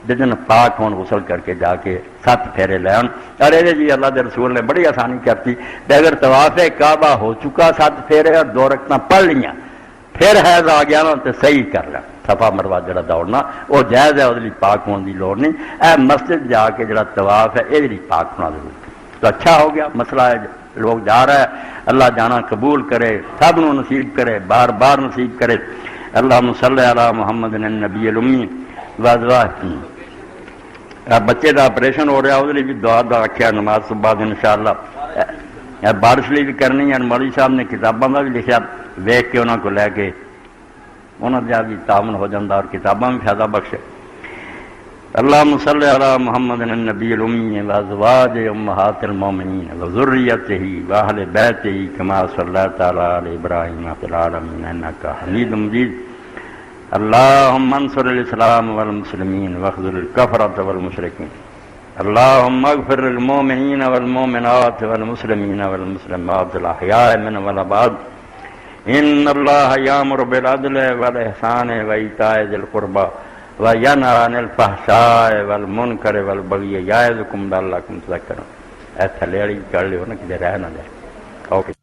S1: جدن پاک ہون غسل کر کے جا کے 7 پھیرے لے آن اور یہ جی اللہ کے رسول نے بڑی آسانی کرتی کہ اگر طواف کعبہ ہو چکا 7 پھیرے اور 2 رکعتاں پڑھ لیاں پھر حیض آ گیا نا تو صحیح کر لیں صفا مروا جڑا دوڑنا وہ جائز ہے وہ پاک ہونے کی لوڑ نہیں اے مسجد جا کے جڑا طواف ہے یہ پاک ہونا ضروری تو اچھا ہو گیا مسئلہ ہے لوگ جا رہا ہے اللہ جانا قبول کرے سب نو نصیب کرے بار بار نصیب کرے اللہم صلی علی محمد النبی الامی بچے کا آپریشن ہو رہا وہ بھی دعا آخیا نماز تو بعد انشاءاللہ بارش لی بھی کرنی ہے مولوی صاحب نے کتابوں کا بھی لکھا ویخ کے انہوں کو لے کے انہوں کا بھی تعاون ہو جاتا اور کتاباں بھی فائدہ بخشے اللہم صلی علی محمد النبی الامی وازواج امہات المومنین وذریتہ واہل بیتہ کما صلیت علی ابراہیم فی العالمین انکا حمید مجید اللہم انصر الاسلام والمسلمین واخذل الکفرۃ والمشرکین اللہم اغفر للمؤمنین والمؤمنات والمسلمین والمسلمات الاحیاء منهم والاموات ان اللہ یامر بالعدل والاحسان وایتاء ذی القربى وینہی عن الفحشاء والمنکر والبغی یعظکم لعلکم تذکرون. تھلے والی کر لیو نا کدھر رہ نہ جائے. اوکے.